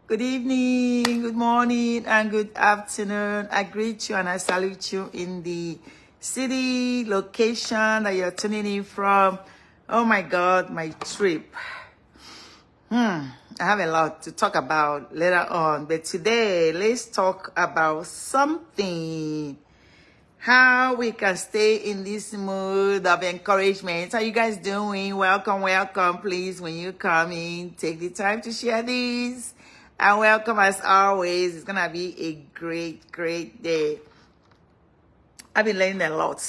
Good evening, good morning, and good afternoon. I greet you and I salute you in the city, location that you're tuning in from. Oh my God, my trip. I have a lot to talk about later on, but today let's talk about something. How we can stay in this mood of encouragement. How you guys doing? Welcome, welcome. Please, when you come in, take the time to share this. And welcome as always. It's gonna be a great day. I've been learning a lot.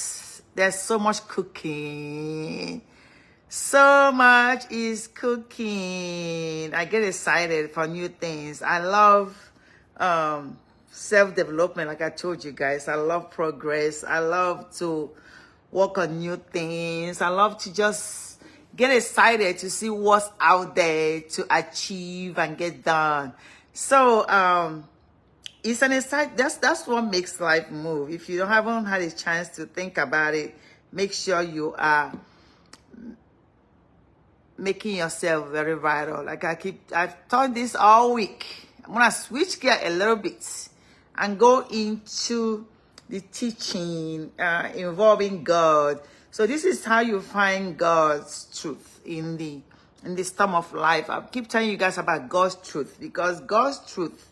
There's so much cooking. So much is cooking. I get excited for new things. I love self-development, like I told you guys. I love progress. I love to work on new things. I love to just get excited to see what's out there to achieve and get done. So it's an exciting, that's what makes life move. If you haven't had a chance to think about it, make sure you are making yourself very vital. Like I've taught this all week. I'm gonna switch gear a little bit and go into the teaching involving God. So this is how you find God's truth in the storm of life. I keep telling you guys about God's truth because God's truth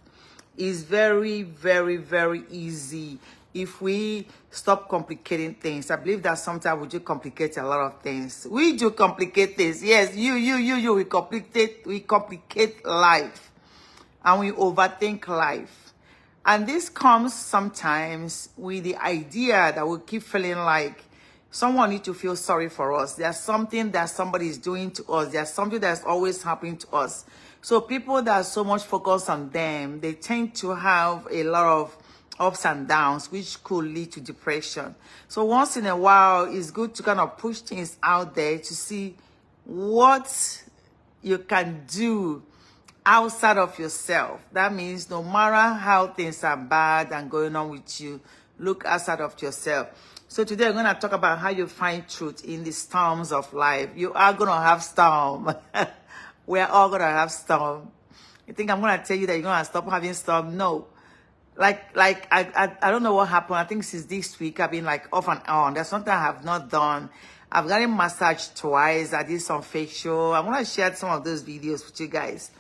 is very easy if we stop complicating things. I believe that sometimes we do complicate a lot of things. We do complicate things. Yes, we complicate life and we overthink life. And this comes sometimes with the idea that we keep feeling like someone needs to feel sorry for us. There's something that somebody is doing to us. There's something that's always happening to us. So people that are so much focused on them, they tend to have a lot of ups and downs, which could lead to depression. So once in a while, it's good to kind of push things out there to see what you can do outside of yourself. That means no matter how things are bad and going on with you, look outside of yourself. So today I'm going to talk about how you find truth in the storms of life. You are going to have storm. We're all going to have storm. You think I'm going to tell you that you're going to stop having storm? No. I don't know what happened. I think since this week, I've been like off and on. There's something I have not done. I've gotten massaged twice. I did some facial. I'm going to share some of those videos with you guys.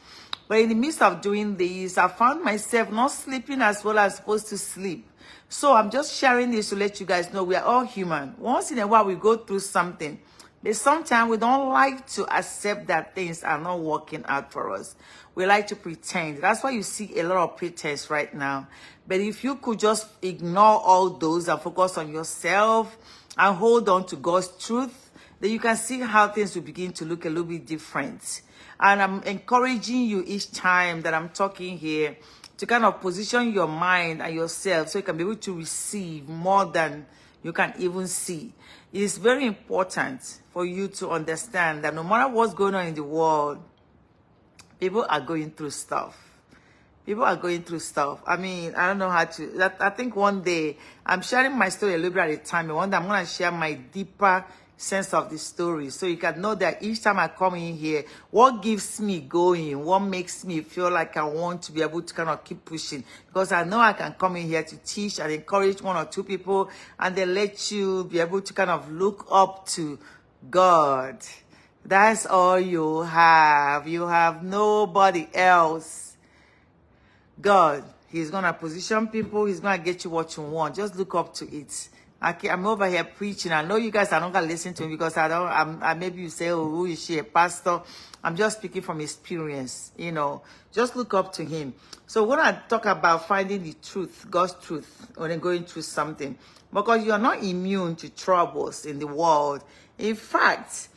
But in the midst of doing this, I found myself not sleeping as well as supposed to sleep. So I'm just sharing this to let you guys know we are all human. Once in a while, we go through something. But sometimes we don't like to accept that things are not working out for us. We like to pretend. That's why you see a lot of pretense right now. But if you could just ignore all those and focus on yourself and hold on to God's truth, then you can see how things will begin to look a little bit different. And I'm encouraging you each time that I'm talking here to kind of position your mind and yourself so you can be able to receive more than you can even see. It's very important for you to understand that no matter what's going on in the world, people are going through stuff. People are going through stuff. I mean, I don't know how to. I think one day, I'm sharing my story a little bit at a time. And one day I'm going to share my deeper sense of the story. So you can know that each time I come in here, what gives me going, what makes me feel like I want to be able to kind of keep pushing. Because I know I can come in here to teach and encourage one or two people and then let you be able to kind of look up to God. That's all you have. You have nobody else. God, He's going to position people. He's going to get you what you want. Just look up to it. I'm over here preaching. I know you guys are not going to listen to me because maybe you say, oh, who is she, a pastor? I'm just speaking from experience, you know. Just look up to Him. So when I talk about finding the truth, God's truth, when going through something, because you're not immune to troubles in the world. In fact,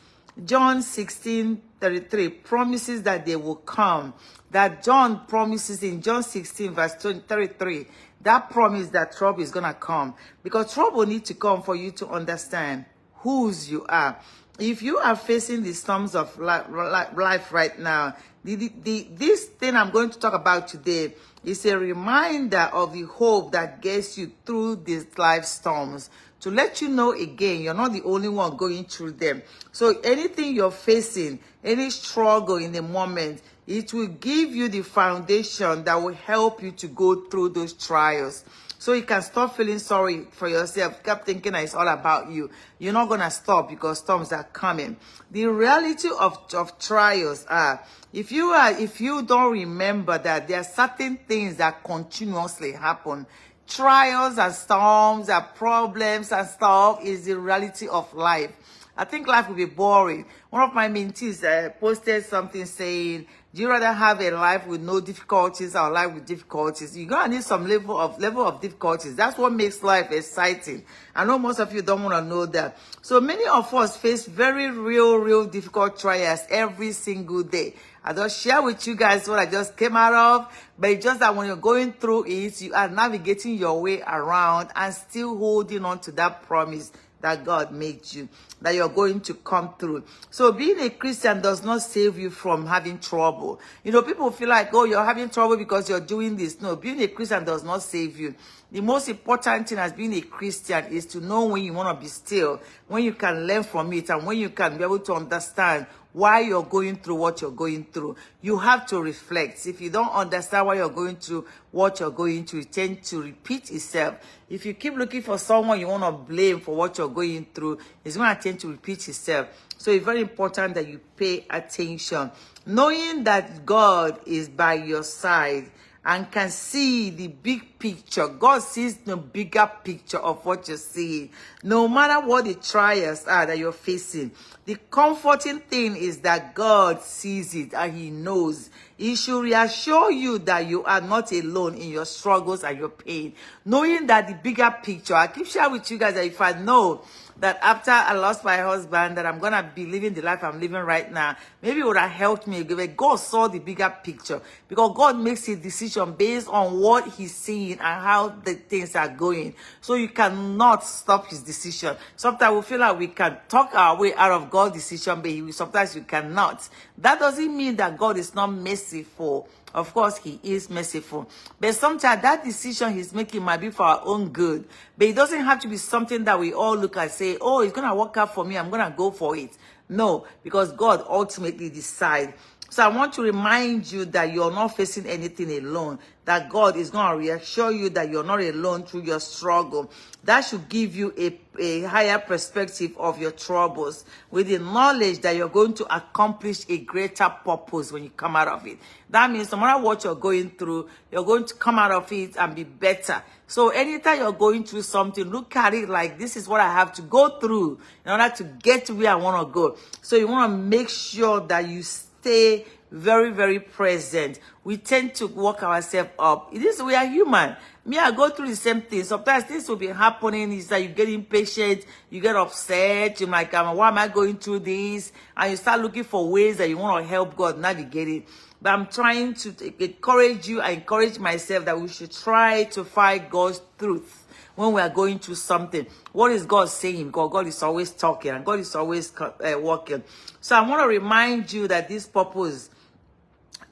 John 16:33 promises that they will come. That John promises in John 16 verse 33, that promise that trouble is going to come. Because trouble needs to come for you to understand whose you are. If you are facing the storms of life right now, this thing I'm going to talk about today is a reminder of the hope that gets you through these life storms to let you know again, you're not the only one going through them. So anything you're facing, any struggle in the moment, it will give you the foundation that will help you to go through those trials. So you can stop feeling sorry for yourself. Keep thinking that it's all about you. You're not going to stop because storms are coming. The reality of trials are, if you don't remember that there are certain things that continuously happen, trials and storms and problems and stuff is the reality of life. I think life will be boring. One of my mentees posted something saying, do you rather have a life with no difficulties or a life with difficulties? You're going to need some level of difficulties. That's what makes life exciting. I know most of you don't want to know that. So many of us face very real difficult trials every single day. I just share with you guys what I just came out of, but it's just that when you're going through it, you are navigating your way around and still holding on to that promise that God made you, that you're going to come through. So being a Christian does not save you from having trouble. You know, people feel like, oh, you're having trouble because you're doing this. No, being a Christian does not save you. The most important thing as being a Christian is to know when you want to be still, when you can learn from it, and when you can be able to understand why you're going through what you're going through. You have to reflect. If you don't understand why you're going through what you're going through, it tends to repeat itself. If you keep looking for someone you want to blame for what you're going through, it's going to tend to repeat itself. So it's very important that you pay attention. Knowing that God is by your side and can see the big picture. God sees the bigger picture of what you're seeing. No matter what the trials are that you're facing, the comforting thing is that God sees it and he knows. He should reassure you that you are not alone in your struggles and your pain. Knowing that the bigger picture, I keep sharing with you guys that if I know that after I lost my husband, that I'm going to be living the life I'm living right now, maybe it would have helped me. God saw the bigger picture because God makes a decision based on what he's seeing and how the things are going. So you cannot stop his decision. Sometimes we feel like we can talk our way out of God's decision, but sometimes you cannot. That doesn't mean that God is not merciful. Of course, he is merciful. But sometimes that decision he's making might be for our own good. But it doesn't have to be something that we all look at and say, oh, it's going to work out for me. I'm going to go for it. No, because God ultimately decides. So I want to remind you that you're not facing anything alone, that God is going to reassure you that you're not alone through your struggle. That should give you a higher perspective of your troubles with the knowledge that you're going to accomplish a greater purpose when you come out of it. That means no matter what you're going through, you're going to come out of it and be better. So anytime you're going through something, look at it like this is what I have to go through in order to get to where I want to go. So you want to make sure that you stay very present. We tend to work ourselves up. It is, we are human. Me, I go through the same thing. Sometimes things will be happening. It's like you get impatient, you get upset. You're like, why am I going through this? And you start looking for ways that you want to help God navigate it. But I'm trying to encourage you. I encourage myself that we should try to find God's truth when we are going through something. What is God saying? Because God is always talking and God is always working. So I want to remind you that this purpose,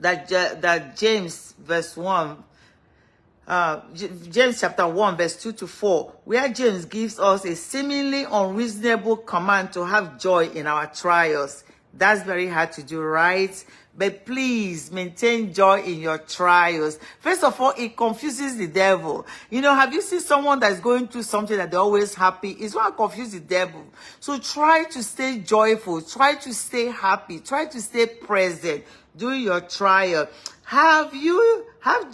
that James verse 1, James chapter 1 verse 2 to 4, where James gives us a seemingly unreasonable command to have joy in our trials. That's very hard to do, right? But please maintain joy in your trials. First of all, it confuses the devil. You know, have you seen someone that's going through something that they're always happy? It's going to confuse the devil. So try to stay joyful. Try to stay happy. Try to stay present during your trial. Have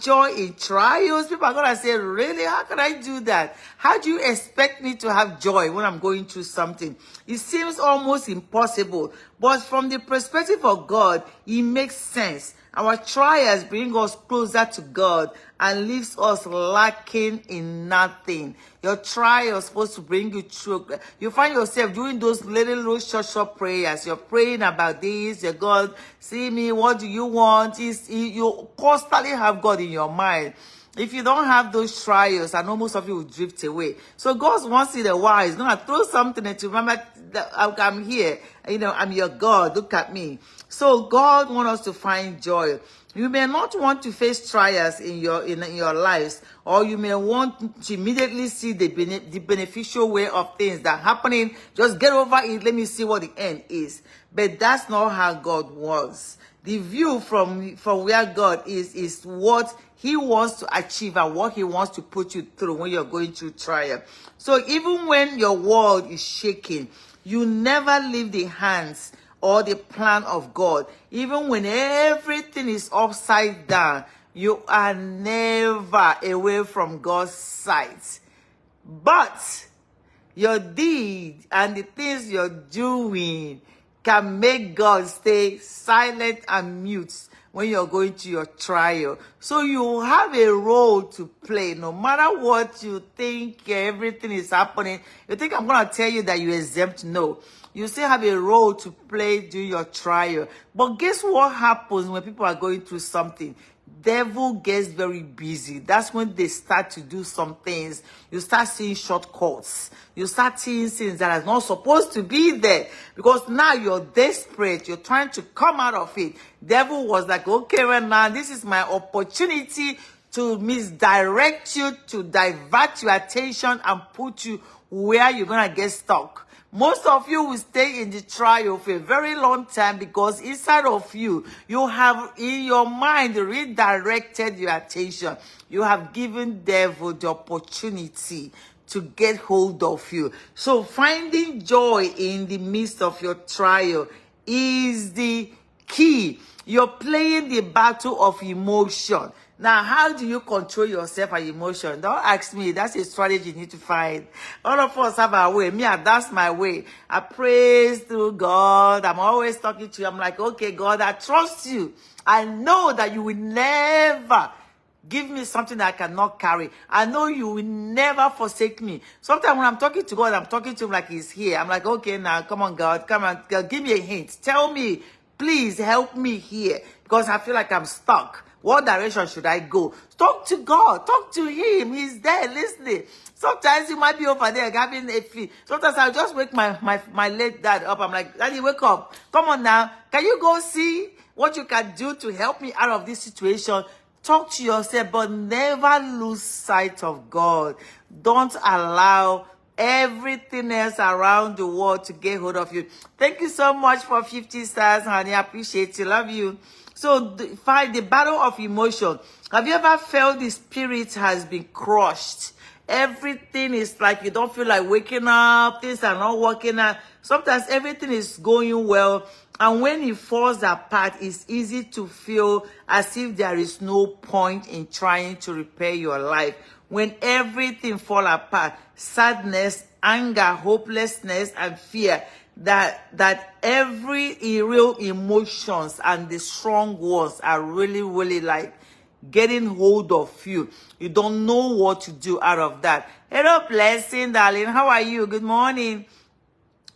joy in trials? People are going to say, really? How can I do that? How do you expect me to have joy when I'm going through something? It seems almost impossible. But from the perspective of God, it makes sense. Our trials bring us closer to God and leaves us lacking in nothing. Your trial is supposed to bring you through. You find yourself doing those little short prayers. You're praying about this. Your God, see me. What do you want? You constantly have God in your mind. If you don't have those trials, I know most of you will drift away. So God wants in a while, he's going to throw something at you. Remember that I'm here. You know, I'm your God. Look at me. So God wants us to find joy. You may not want to face trials in your lives, or you may want to immediately see the beneficial way of things that are happening. Just get over it. Let me see what the end is. But that's not how God was. The view from where God is what he wants to achieve and what he wants to put you through when you're going through trial. So even when your world is shaking, you never leave the hands or the plan of God. Even when everything is upside down, you are never away from God's sight. But your deed and the things you're doing can make God stay silent and mute when you're going to your trial. So you have a role to play. No matter what you think everything is happening, you think I'm going to tell you that you're exempt? No. You still have a role to play during your trial. But guess what happens when people are going through something? Devil gets very busy. That's when they start to do some things. You start seeing shortcuts. You start seeing things that are not supposed to be there. Because now you're desperate. You're trying to come out of it. Devil was like, okay, right now, this is my opportunity to misdirect you, to divert your attention and put you where you're going to get stuck. Most of you will stay in the trial for a very long time because inside of you, you have in your mind redirected your attention. You have given devil the opportunity to get hold of you. So finding joy in the midst of your trial is the key. You're playing the battle of emotion. Now, how do you control yourself and emotion? Don't ask me. That's a strategy you need to find. All of us have our way. Me, that's my way. I praise through God. I'm always talking to you. I'm like, okay, God, I trust you. I know that you will never give me something that I cannot carry. I know you will never forsake me. Sometimes when I'm talking to God, I'm talking to him like he's here. I'm like, okay, now, come on, God. Come on, God, give me a hint. Tell me, please help me here. Because I feel like I'm stuck. What direction should I go? Talk to God. Talk to him. He's there listening. Sometimes you might be over there having a feel. Sometimes I'll just wake my late dad up. I'm like, Daddy, wake up. Come on now. Can you go see what you can do to help me out of this situation? Talk to yourself, but never lose sight of God. Don't allow everything else around the world to get hold of you. Thank you so much for 50 stars, honey. I appreciate you. Love you. So fight the battle of emotion. Have you ever felt the spirit has been crushed? Everything is like you don't feel like waking up. Things are not working out. Sometimes everything is going well. And when it falls apart, it's easy to feel as if there is no point in trying to repair your life. When everything falls apart, sadness, anger, hopelessness, and fear, that every real emotions and the strong ones are really like getting hold of you. You don't know what to do out of that. Hello, blessing, darling. How are you? Good morning.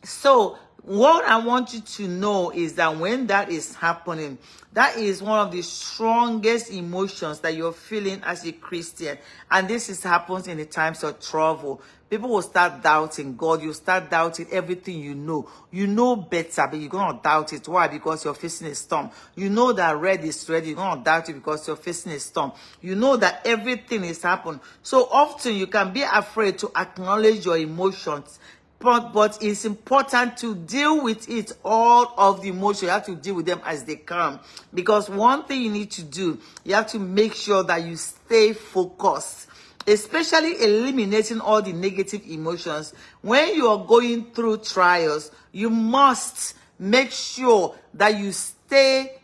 So what I want you to know is that when that is happening, that is one of the strongest emotions that you're feeling as a Christian. And this happens in the times of trouble. People will start doubting God. You start doubting everything you know. You know better, but you're going to doubt it. Why? Because you're facing a storm. You know that red is red. You're going to doubt it because you're facing a storm. You know that everything is happening. So often you can be afraid to acknowledge your emotions. But it's important to deal with it, all of the emotions. You have to deal with them as they come. Because one thing you need to do, you have to make sure that you stay focused. Especially eliminating all the negative emotions. When you are going through trials, you must make sure that you stay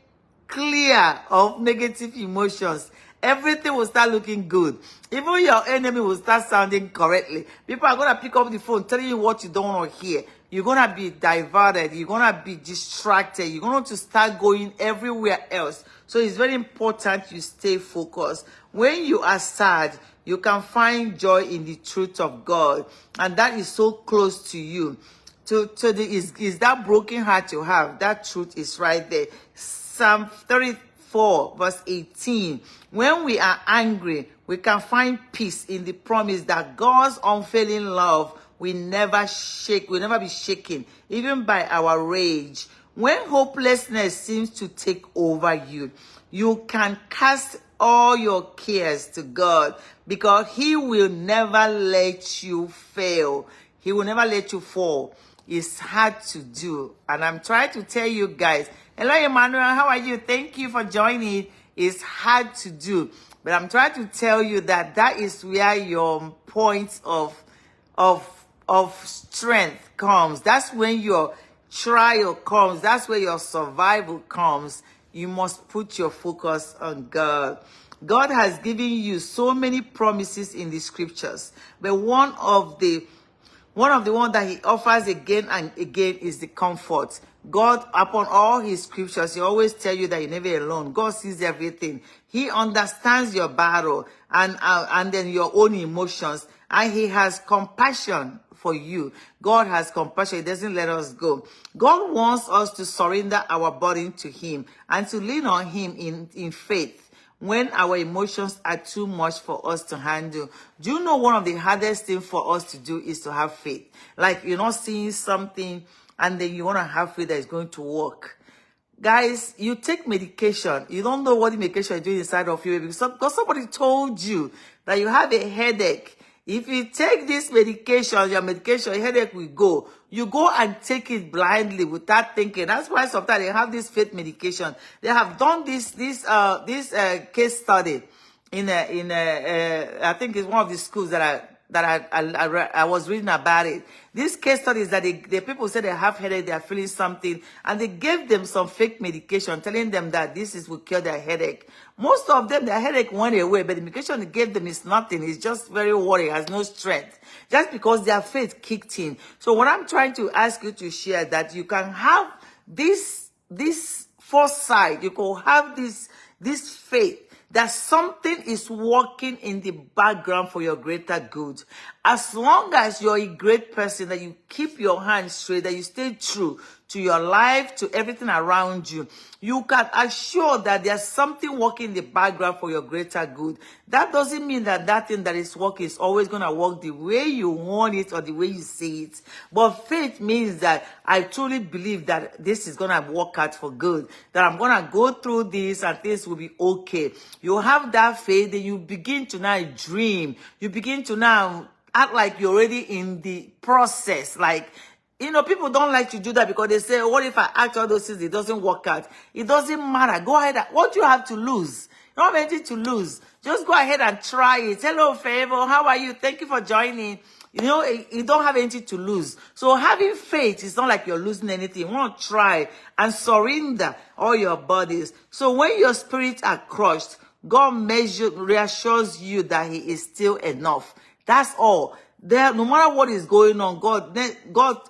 clear of negative emotions. Everything will start looking good. Even your enemy will start sounding correctly. People are going to pick up the phone telling you what you don't want to hear. You're going to be diverted. You're going to be distracted. You're going to start going everywhere else. So it's very important you stay focused. When you are sad, you can find joy in the truth of God. And that is so close to you. Is that broken heart you have. That truth is right there. Psalm 34 verse 18. When we are angry, we can find peace in the promise that God's unfailing love will never be shaken, even by our rage. When hopelessness seems to take over you, you can cast all your cares to God, because he will never let you fail. He will never let you fall. It's hard to do. And I'm trying to tell you guys, hello Emmanuel, how are you? Thank you for joining. It's hard to do. But I'm trying to tell you that that is where your point of strength comes. That's when your trial comes. That's where your survival comes. You must put your focus on God. God has given you so many promises in the scriptures, but one of the one that he offers again and again is the comfort. God, upon all his scriptures, he always tell you that you're never alone. God sees everything. He understands your battle and then your own emotions, and he has compassion for you. God has compassion. He doesn't let us go. God wants us to surrender our burden to him and to lean on him in faith when our emotions are too much for us to handle. Do you know one of the hardest things for us to do is to have faith? Like you're not seeing something and then you want to have faith that it's going to work. Guys, you take medication. You don't know what the medication is doing inside of you because somebody told you that you have a headache. If you take this medication, your headache will go. You go and take it blindly without thinking. That's why sometimes they have this faith medication. They have done this case study in I think it's one of the schools that I was reading about it. This case study is that the people say they have headache, they are feeling something, and they gave them some fake medication, telling them that this will cure their headache. Most of them, their headache went away, but the medication they gave them is nothing. It's just very worried, has no strength, just because their faith kicked in. So what I'm trying to ask you to share that you can have this foresight, you can have this faith that something is working in the background for your greater good. As long as you're a great person, that you keep your hands straight, that you stay true to your life, to everything around you, you can assure that there's something working in the background for your greater good. That doesn't mean that that thing that is working is always going to work the way you want it or the way you see it. But faith means that I truly believe that this is going to work out for good, that I'm going to go through this and things will be okay. You have that faith, then you begin to now dream. You begin to now act like you're already in the process. Like, you know, people don't like to do that because they say, what if I act all those things, it doesn't work out? It doesn't matter. Go ahead. What do you have to lose? You don't have anything to lose. Just go ahead and try it. Hello, Favor. How are you? Thank you for joining. You know, you don't have anything to lose. So having faith is not like you're losing anything. You want to try and surrender all your bodies. So when your spirits are crushed, God reassures you that he is still enough. That's all. There, no matter what is going on, God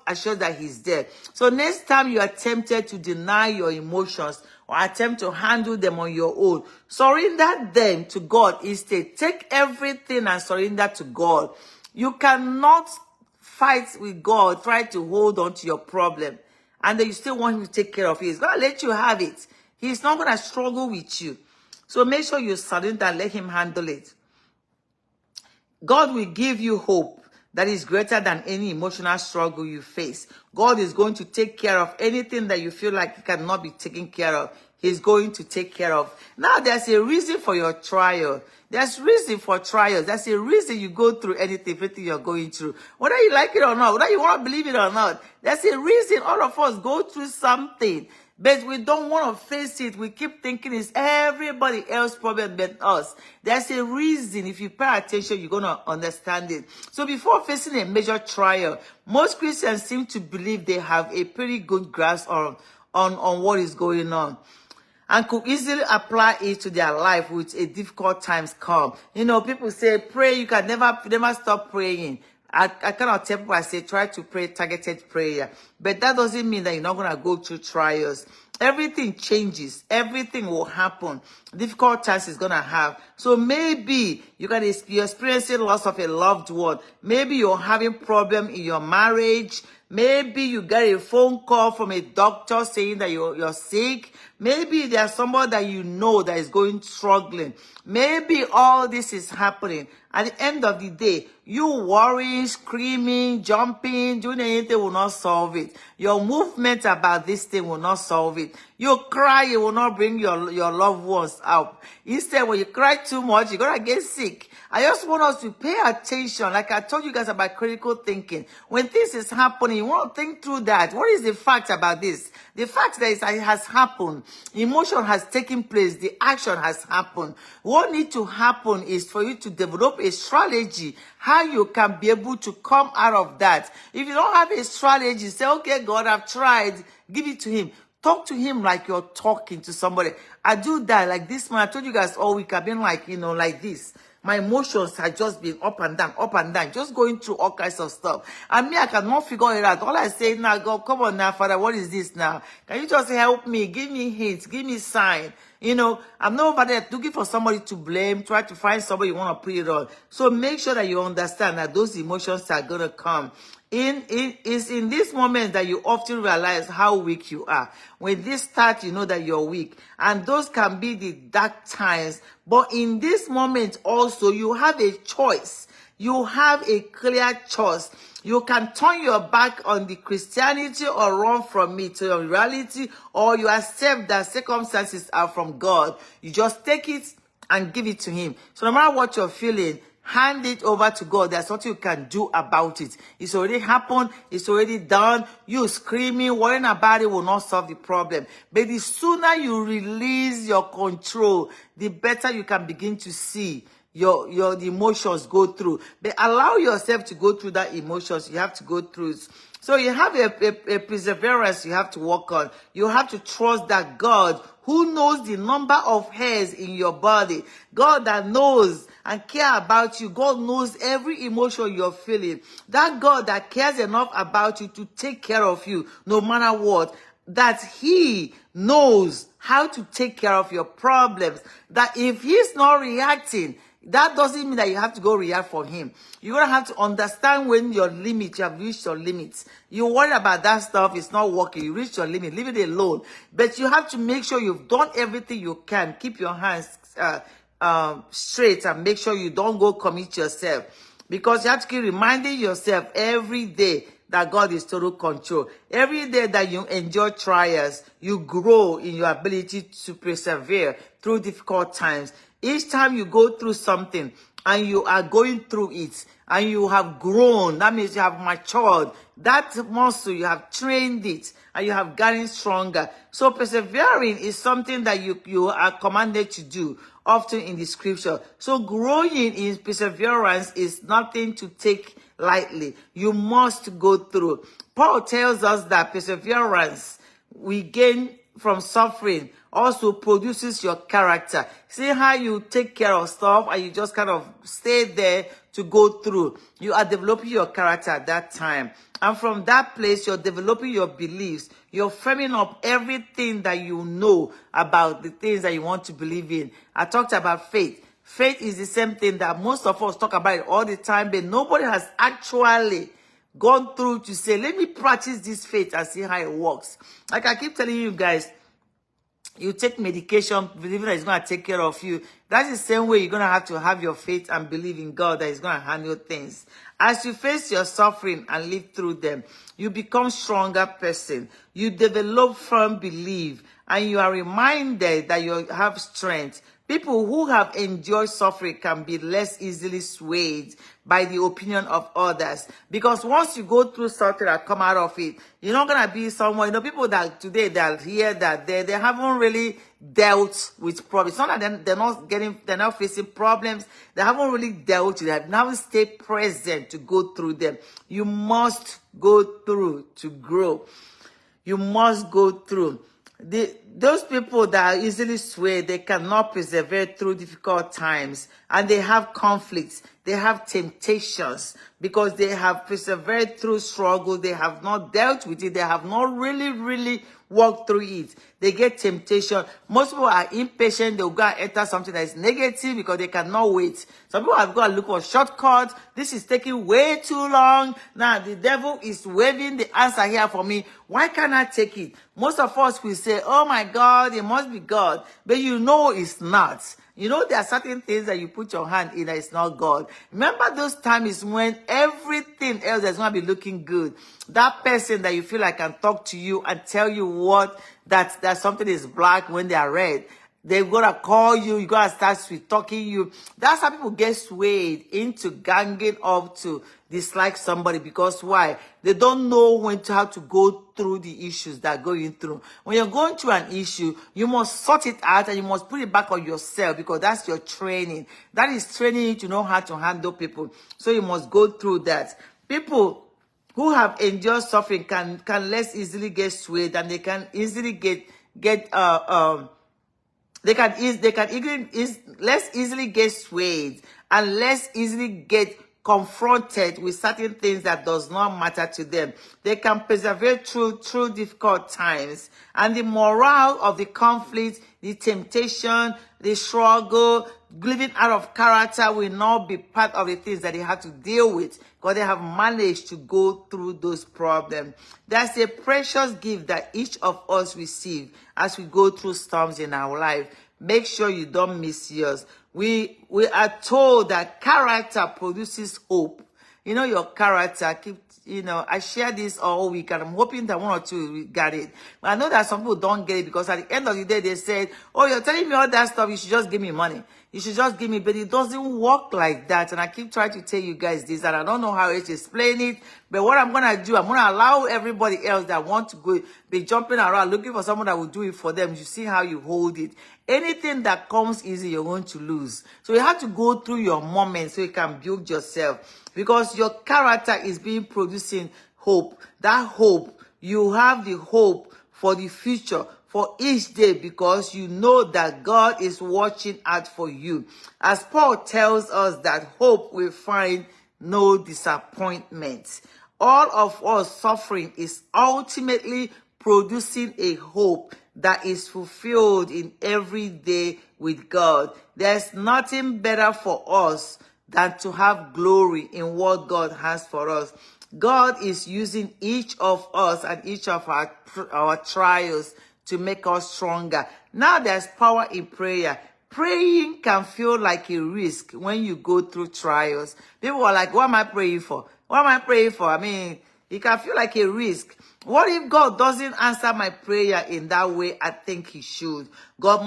assures that he's there. So next time you are tempted to deny your emotions or attempt to handle them on your own, surrender them to God instead. Take everything and surrender to God. You cannot fight with God, try to hold on to your problem, and then you still want him to take care of it. He's going to let you have it. He's not going to struggle with you. So make sure you surrender and let him handle it. God will give you hope that is greater than any emotional struggle you face. God is going to take care of anything that you feel like you cannot be taken care of. He's going to take care of. Now, there's a reason for your trial. There's reason for trials. There's a reason you go through everything you're going through. Whether you like it or not, whether you want to believe it or not, there's a reason all of us go through something. But we don't want to face it. We keep thinking it's everybody else's problem but us. There's a reason. If you pay attention, you're going to understand it. So before facing a major trial, most Christians seem to believe they have a pretty good grasp on what is going on, and could easily apply it to their life with a difficult times come. You know, people say, pray, you can never stop praying. I cannot tell people, I say, try to pray targeted prayer. But that doesn't mean that you're not going to go through trials. Everything changes. Everything will happen. Difficult times is going to have. So maybe You can be experiencing loss of a loved one. Maybe you're having problem in your marriage. Maybe you get a phone call from a doctor saying that you're sick. Maybe there's somebody that you know that is struggling. Maybe all this is happening. At the end of the day, you worrying, screaming, jumping, doing anything will not solve it. Your movement about this thing will not solve it. You cry, it will not bring your loved ones out. Instead, when you cry too much, you're going to get sick. I just want us to pay attention. Like I told you guys about critical thinking. When this is happening, you want to think through that. What is the fact about this? The fact that it has happened. Emotion has taken place. The action has happened. What needs to happen is for you to develop a strategy how you can be able to come out of that. If you don't have a strategy, say, okay, God, I've tried. Give it to him. Talk to him like you're talking to somebody. I do that like this man. I told you guys all week I've been like, like this. My emotions have just been up and down, just going through all kinds of stuff. And me, I cannot figure it out. All I say now, God, come on now, Father, what is this now? Can you just help me? Give me hints, give me sign. I'm not over there looking for somebody to blame, try to find somebody you want to put it on. So make sure that you understand that those emotions are going to come. It's in this moment that you often realize how weak you are. When this starts, you know that you're weak. And those can be the dark times. But in this moment also, you have a choice. You have a clear choice. You can turn your back on the Christianity or run from it to your reality, or you accept that circumstances are from God. You just take it and give it to him. So no matter what you're feeling, hand it over to God. There's nothing you can do about it. It's already happened. It's already done. You screaming, worrying about it will not solve the problem. But the sooner you release your control, the better you can begin to see the emotions go through. But allow yourself to go through that emotions. You have to go through it. So you have a perseverance you have to work on. You have to trust that God, who knows the number of hairs in your body, God that knows and care about you, God knows every emotion you're feeling. That God that cares enough about you to take care of you no matter what, that he knows how to take care of your problems. That if he's not reacting, that doesn't mean that you have to go react for him. You're going to have to understand when your limit, you have reached your limits. You worry about that stuff, it's not working. You reach your limit, leave it alone. But you have to make sure you've done everything you can. Keep your hands straight and make sure you don't go commit yourself. Because you have to keep reminding yourself every day that God is total control. Every day that you enjoy trials, you grow in your ability to persevere through difficult times. Each time you go through something and you are going through it and you have grown, that means you have matured. That muscle, you have trained it and you have gotten stronger. So persevering is something that you are commanded to do often in the scripture. So growing in perseverance is nothing to take lightly. You must go through. Paul tells us that perseverance we gain from suffering also produces your character. See how you take care of stuff and you just kind of stay there to go through. You are developing your character at that time. And from that place, you're developing your beliefs. You're framing up everything that you know about the things that you want to believe in. I talked about faith. Faith is the same thing that most of us talk about it all the time, but nobody has actually gone through to say, let me practice this faith and see how it works. Like I keep telling you guys, you take medication, believing that it's going to take care of you. That's the same way you're going to have your faith and believe in God that He's going to handle things. As you face your suffering and live through them, you become a stronger person. You develop firm belief and you are reminded that you have strength. People who have enjoyed suffering can be less easily swayed by the opinion of others. Because once you go through something and come out of it, you're not going to be someone, people that today that hear that they haven't really dealt with problems. It's not that they're not facing problems. They haven't really dealt with them. Now stay present to go through them. You must go through to grow. You must go through. Those people that are easily swayed, they cannot persevere through difficult times and they have conflicts. They have temptations because they have persevered through struggle. They have not dealt with it. They have not really walked through it. They get temptation. Most people are impatient. They'll go and enter something that is negative because they cannot wait. Some people have got to look for shortcuts. This is taking way too long. Now, the devil is waving the answer here for me. Why can't I take it? Most of us will say, oh my God, it must be God. But you know it's not. You know, there are certain things that you put your hand in that is not God. Remember those times when everything else is going to be looking good. That person that you feel like can talk to you and tell you what, that something is black when they are red. They're going to call you. You're going to start sweet talking you. That's how people get swayed into ganging up to dislike somebody. Because why? They don't know when to have to go through the issues that are going through. When you're going through an issue, you must sort it out and you must put it back on yourself because that's your training. That is training you to know how to handle people. So you must go through that. People who have endured suffering can less easily get swayed and they can easily less easily get swayed and less easily get confronted with certain things that does not matter to them. They can persevere through difficult times, and the morale of the conflict, the temptation, the struggle, living out of character will not be part of the things that they have to deal with because they have managed to go through those problems. That's a precious gift that each of us receive as we go through storms in our life. Make sure you don't miss yours. We are told that character produces hope. You know, your character I share this all week and I'm hoping that one or two got it. But I know that some people don't get it because at the end of the day, they said, oh, you're telling me all that stuff. You should just give me money. You should just give me, but it doesn't work like that. And I keep trying to tell you guys this, and I don't know how to explain it. But what I'm going to do, I'm going to allow everybody else that want to go, be jumping around, looking for someone that will do it for them. You see how you hold it. Anything that comes easy, you're going to lose. So you have to go through your moments so you can build yourself. Because your character is being producing hope. That hope, you have the hope for the future, for each day, because you know that God is watching out for you. As Paul tells us that hope will find no disappointment. All of us suffering is ultimately producing a hope that is fulfilled in every day with God. There's nothing better for us than to have glory in what God has for us. God is using each of us and each of our trials to make us stronger. Now there's power in prayer. Praying can feel like a risk when you go through trials. People are like, what am I praying for? What am I praying for? I mean, it can feel like a risk. What if God doesn't answer my prayer in that way I think he should? God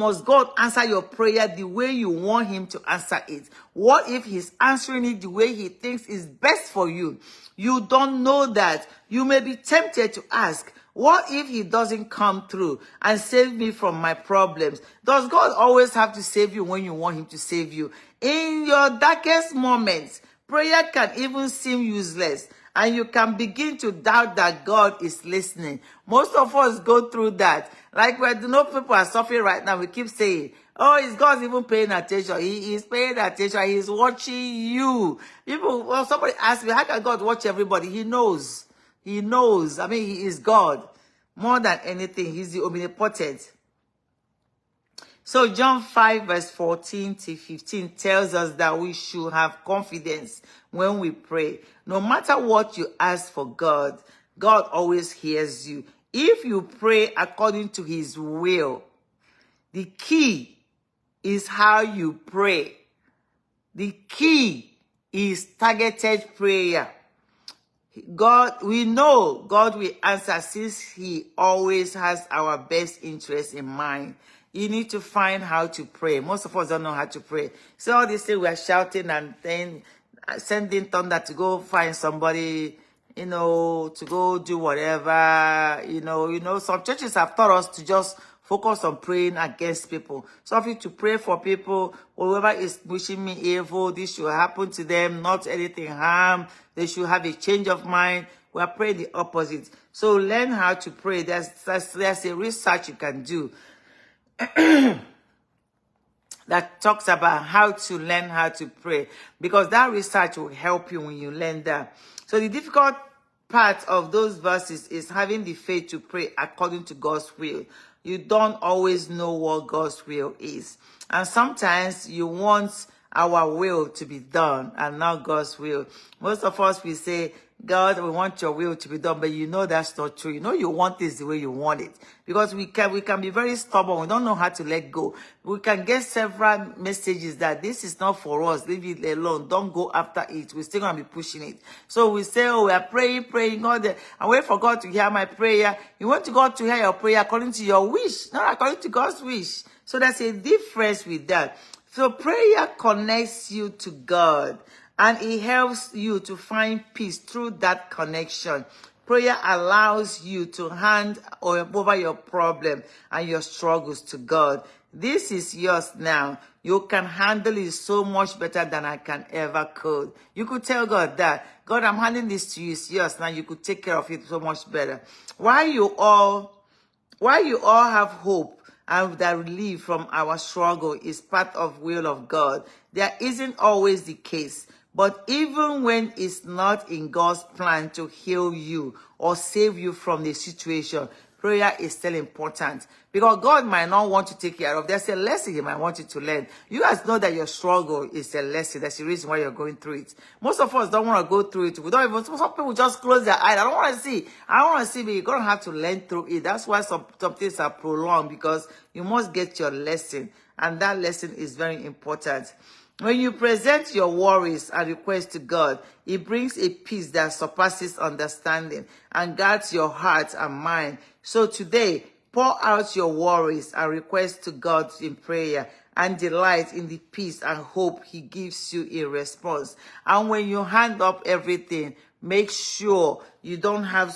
answer your prayer the way you want him to answer it? What if he's answering it the way he thinks is best for you? You don't know that. You may be tempted to ask, what if he doesn't come through and save me from my problems? Does God always have to save you when you want him to save you? In your darkest moments, prayer can even seem useless. And you can begin to doubt that God is listening. Most of us go through that. Like people are suffering right now. We keep saying, oh, is God even paying attention? He is paying attention. He's watching you. Somebody asked me, how can God watch everybody? He knows. He knows. I mean, he is God. More than anything, he's the omnipotent. So John 5 verse 14 to 15 tells us that we should have confidence when we pray. No matter what you ask for God, God always hears you. If you pray according to his will, the key is how you pray. The key is targeted prayer. We know God will answer since he always has our best interest in mind. You need to find how to pray. Most of us don't know how to pray. So all this thing we are shouting and then sending thunder to go find somebody, to go do whatever. Some churches have taught us to just focus on praying against people. Something to pray for people, whoever is wishing me evil, this should happen to them, not anything harm. They should have a change of mind. We are praying the opposite. So learn how to pray. There's a research you can do. that talks about how to learn how to pray, because that research will help you when you learn that. So the difficult part of those verses is having the faith to pray according to God's will. You don't always know what God's will is. And sometimes you want our will to be done and not God's will. Most of us, we say, God, we want your will to be done, but you know that's not true. You know you want this the way you want it. Because we can be very stubborn. We don't know how to let go. We can get several messages that this is not for us. Leave it alone. Don't go after it. We're still going to be pushing it. So we say, oh, we are praying, God, and wait for God to hear my prayer. You want to God to hear your prayer according to your wish, not according to God's wish. So there's a difference with that. So prayer connects you to God, and it helps you to find peace through that connection. Prayer allows you to hand over your problem and your struggles to God. This is yours now. You can handle it so much better than I can ever could. You could tell God that, God, I'm handing this to you. It's yours now. You could take care of it so much better. Why you all have hope and that relief from our struggle is part of will of God. There isn't always the case. But even when it's not in God's plan to heal you or save you from the situation, prayer is still important. Because God might not want to take care of. There's a lesson He might want you to learn. You guys know that your struggle is a lesson. That's the reason why you're going through it. Most of us don't want to go through it. We don't even, some people just close their eyes. I don't want to see. I don't want to see, but you're going to have to learn through it. That's why some things are prolonged, because you must get your lesson. And that lesson is very important. When you present your worries and requests to God, it brings a peace that surpasses understanding and guards your heart and mind. So today, pour out your worries and requests to God in prayer and delight in the peace and hope He gives you in response. And when you hand up everything, make sure you don't have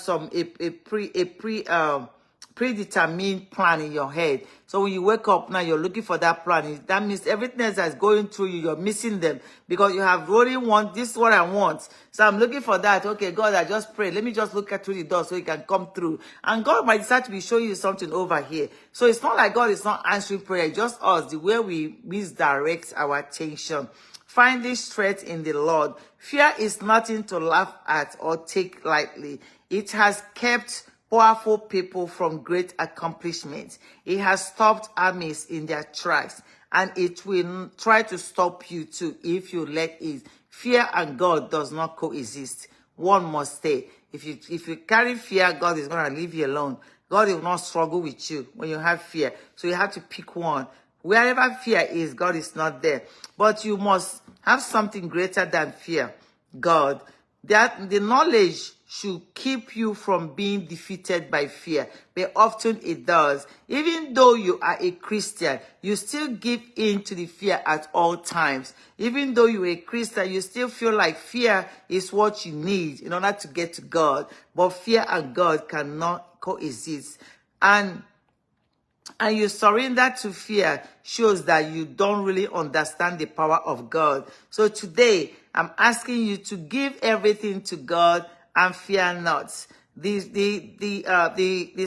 predetermined plan in your head. So when you wake up now, you're looking for that plan. That means everything else that's going through you, you're missing them, because you have really want, this is what I want. So I'm looking for that. Okay, God, I just pray. Let me just look at through the door so He can come through. And God might decide to be showing you something over here. So it's not like God is not answering prayer, just us, the way we misdirect our attention. Finding strength in the Lord. Fear is nothing to laugh at or take lightly. It has kept powerful people from great accomplishments. It has stopped armies in their tracks, and it will try to stop you too if you let it. Fear and God does not coexist. One must stay. If you carry fear, God is going to leave you alone. God will not struggle with you when you have fear. So you have to pick one. Wherever fear is, God is not there. But you must have something greater than fear, God. That the knowledge should keep you from being defeated by fear, but often it does. Even though you are a Christian, you still give in to the fear at all times. Even though you're a Christian, you still feel like fear is what you need in order to get to God. But fear and God cannot coexist. And you surrender to fear shows that you don't really understand the power of God. So today, I'm asking you to give everything to God and fear not. The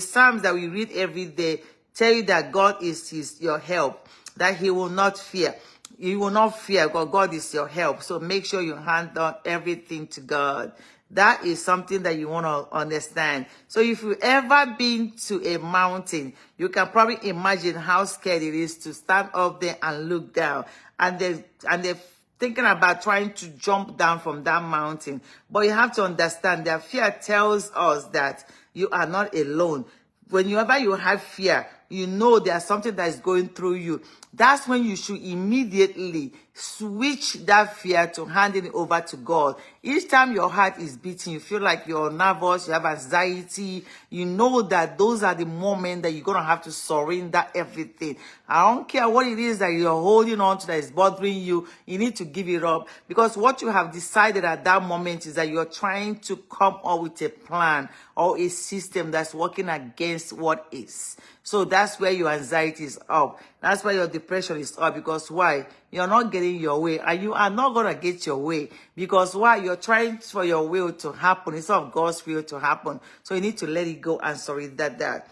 Psalms that we read every day tell you that God is your help, that He will not fear. You will not fear, because God is your help. So make sure you hand on everything to God. That is something that you want to understand. So if you've ever been to a mountain, you can probably imagine how scared it is to stand up there and look down. And they're thinking about trying to jump down from that mountain. But you have to understand that fear tells us that you are not alone. Whenever you have fear, you know there's something that is going through you. That's when you should immediately switch that fear to handing it over to God. Each time your heart is beating, you feel like you're nervous, you have anxiety, you know that those are the moments that you're going to have to surrender everything. I don't care what it is that you're holding on to that is bothering you, you need to give it up. Because what you have decided at that moment is that you're trying to come up with a plan or a system that's working against what is. So that's where your anxiety is up. That's why your depression is up. Because why? You're not getting your way. And you are not going to get your way. Because why? You're trying for your will to happen instead of God's will to happen. So you need to let it go and surrender that.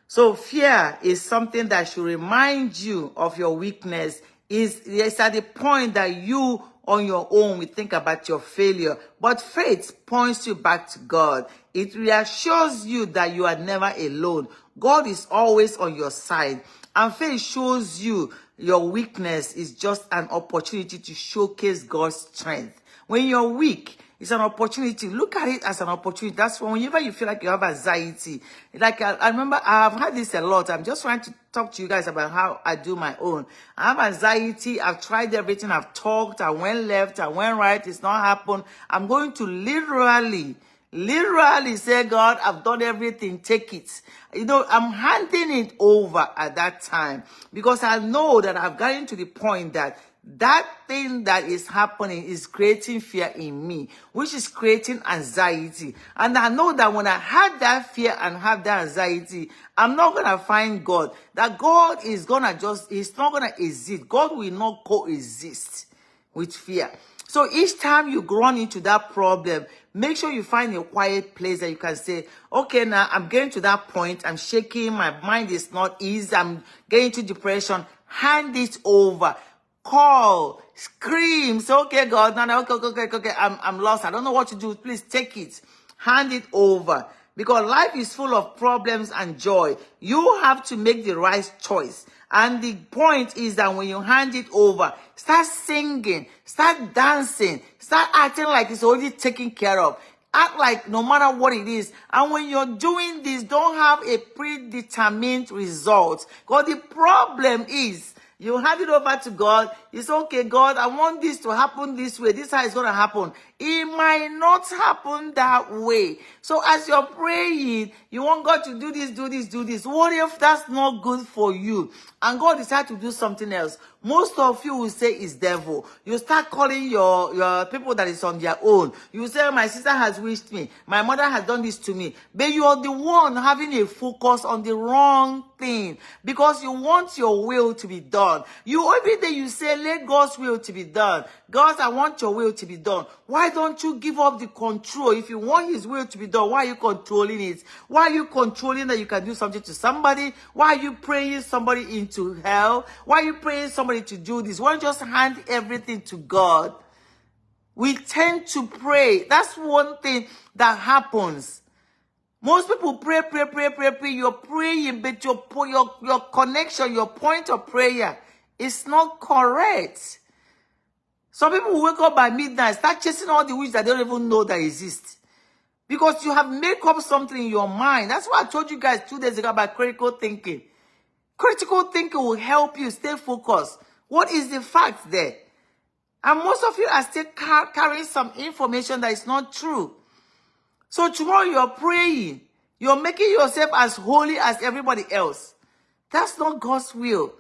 So fear is something that should remind you of your weakness. It's at the point that you on your own will think about your failure. But faith points you back to God. It reassures you that you are never alone. God is always on your side. And faith shows you your weakness is just an opportunity to showcase God's strength. When you're weak, it's an opportunity. Look at it as an opportunity. That's whenever you feel like you have anxiety. Like I remember I've had this a lot. I'm just trying to talk to you guys about how I do my own. I have anxiety. I've tried everything. I've talked. I went left. I went right. It's not happened. I'm going to literally say, God, I've done everything. Take it. You know, I'm handing it over at that time because I know that I've gotten to the point that thing that is happening is creating fear in me, which is creating anxiety. And I know that when I have that fear and have that anxiety, I'm not going to find God. That God is going to he's not going to exist. God will not coexist with fear. So each time you run into that problem, make sure you find a quiet place that you can say, okay, now I'm getting to that point. I'm shaking. My mind is not easy. I'm getting to depression. Hand it over. Call, scream, say, okay, God, no, okay, I'm lost. I don't know what to do. Please take it. Hand it over. Because life is full of problems and joy. You have to make the right choice. And the point is that when you hand it over, start singing, start dancing, start acting like it's already taken care of. Act like no matter what it is. And when you're doing this, don't have a predetermined result. Because the problem is, you hand it over to God. It's okay, God, I want this to happen this way. This is how it's going to happen. It might not happen that way. So as you're praying, you want God to do this, do this, do this. What if that's not good for you? And God decides to do something else. Most of you will say it's devil. You start calling your people that is on their own. You say, my sister has wished me. My mother has done this to me. But you are the one having a focus on the wrong thing. Because you want your will to be done. Every day you say, let God's will to be done. God, I want your will to be done. Why don't you give up the control? If you want his will to be done, why are you controlling it? Why are you controlling that you can do something to somebody? Why are you praying somebody into hell? Why are you praying somebody to do this? Why don't you just hand everything to God? We tend to pray. That's one thing that happens. Most people pray. You're praying, but your connection, your point of prayer is not correct. Some people wake up by midnight, start chasing all the witches that they don't even know that exist. Because you have made up something in your mind. That's why I told you guys 2 days ago about critical thinking. Critical thinking will help you stay focused. What is the fact there? And most of you are still carrying some information that is not true. So tomorrow you're praying. You're making yourself as holy as everybody else. That's not God's will.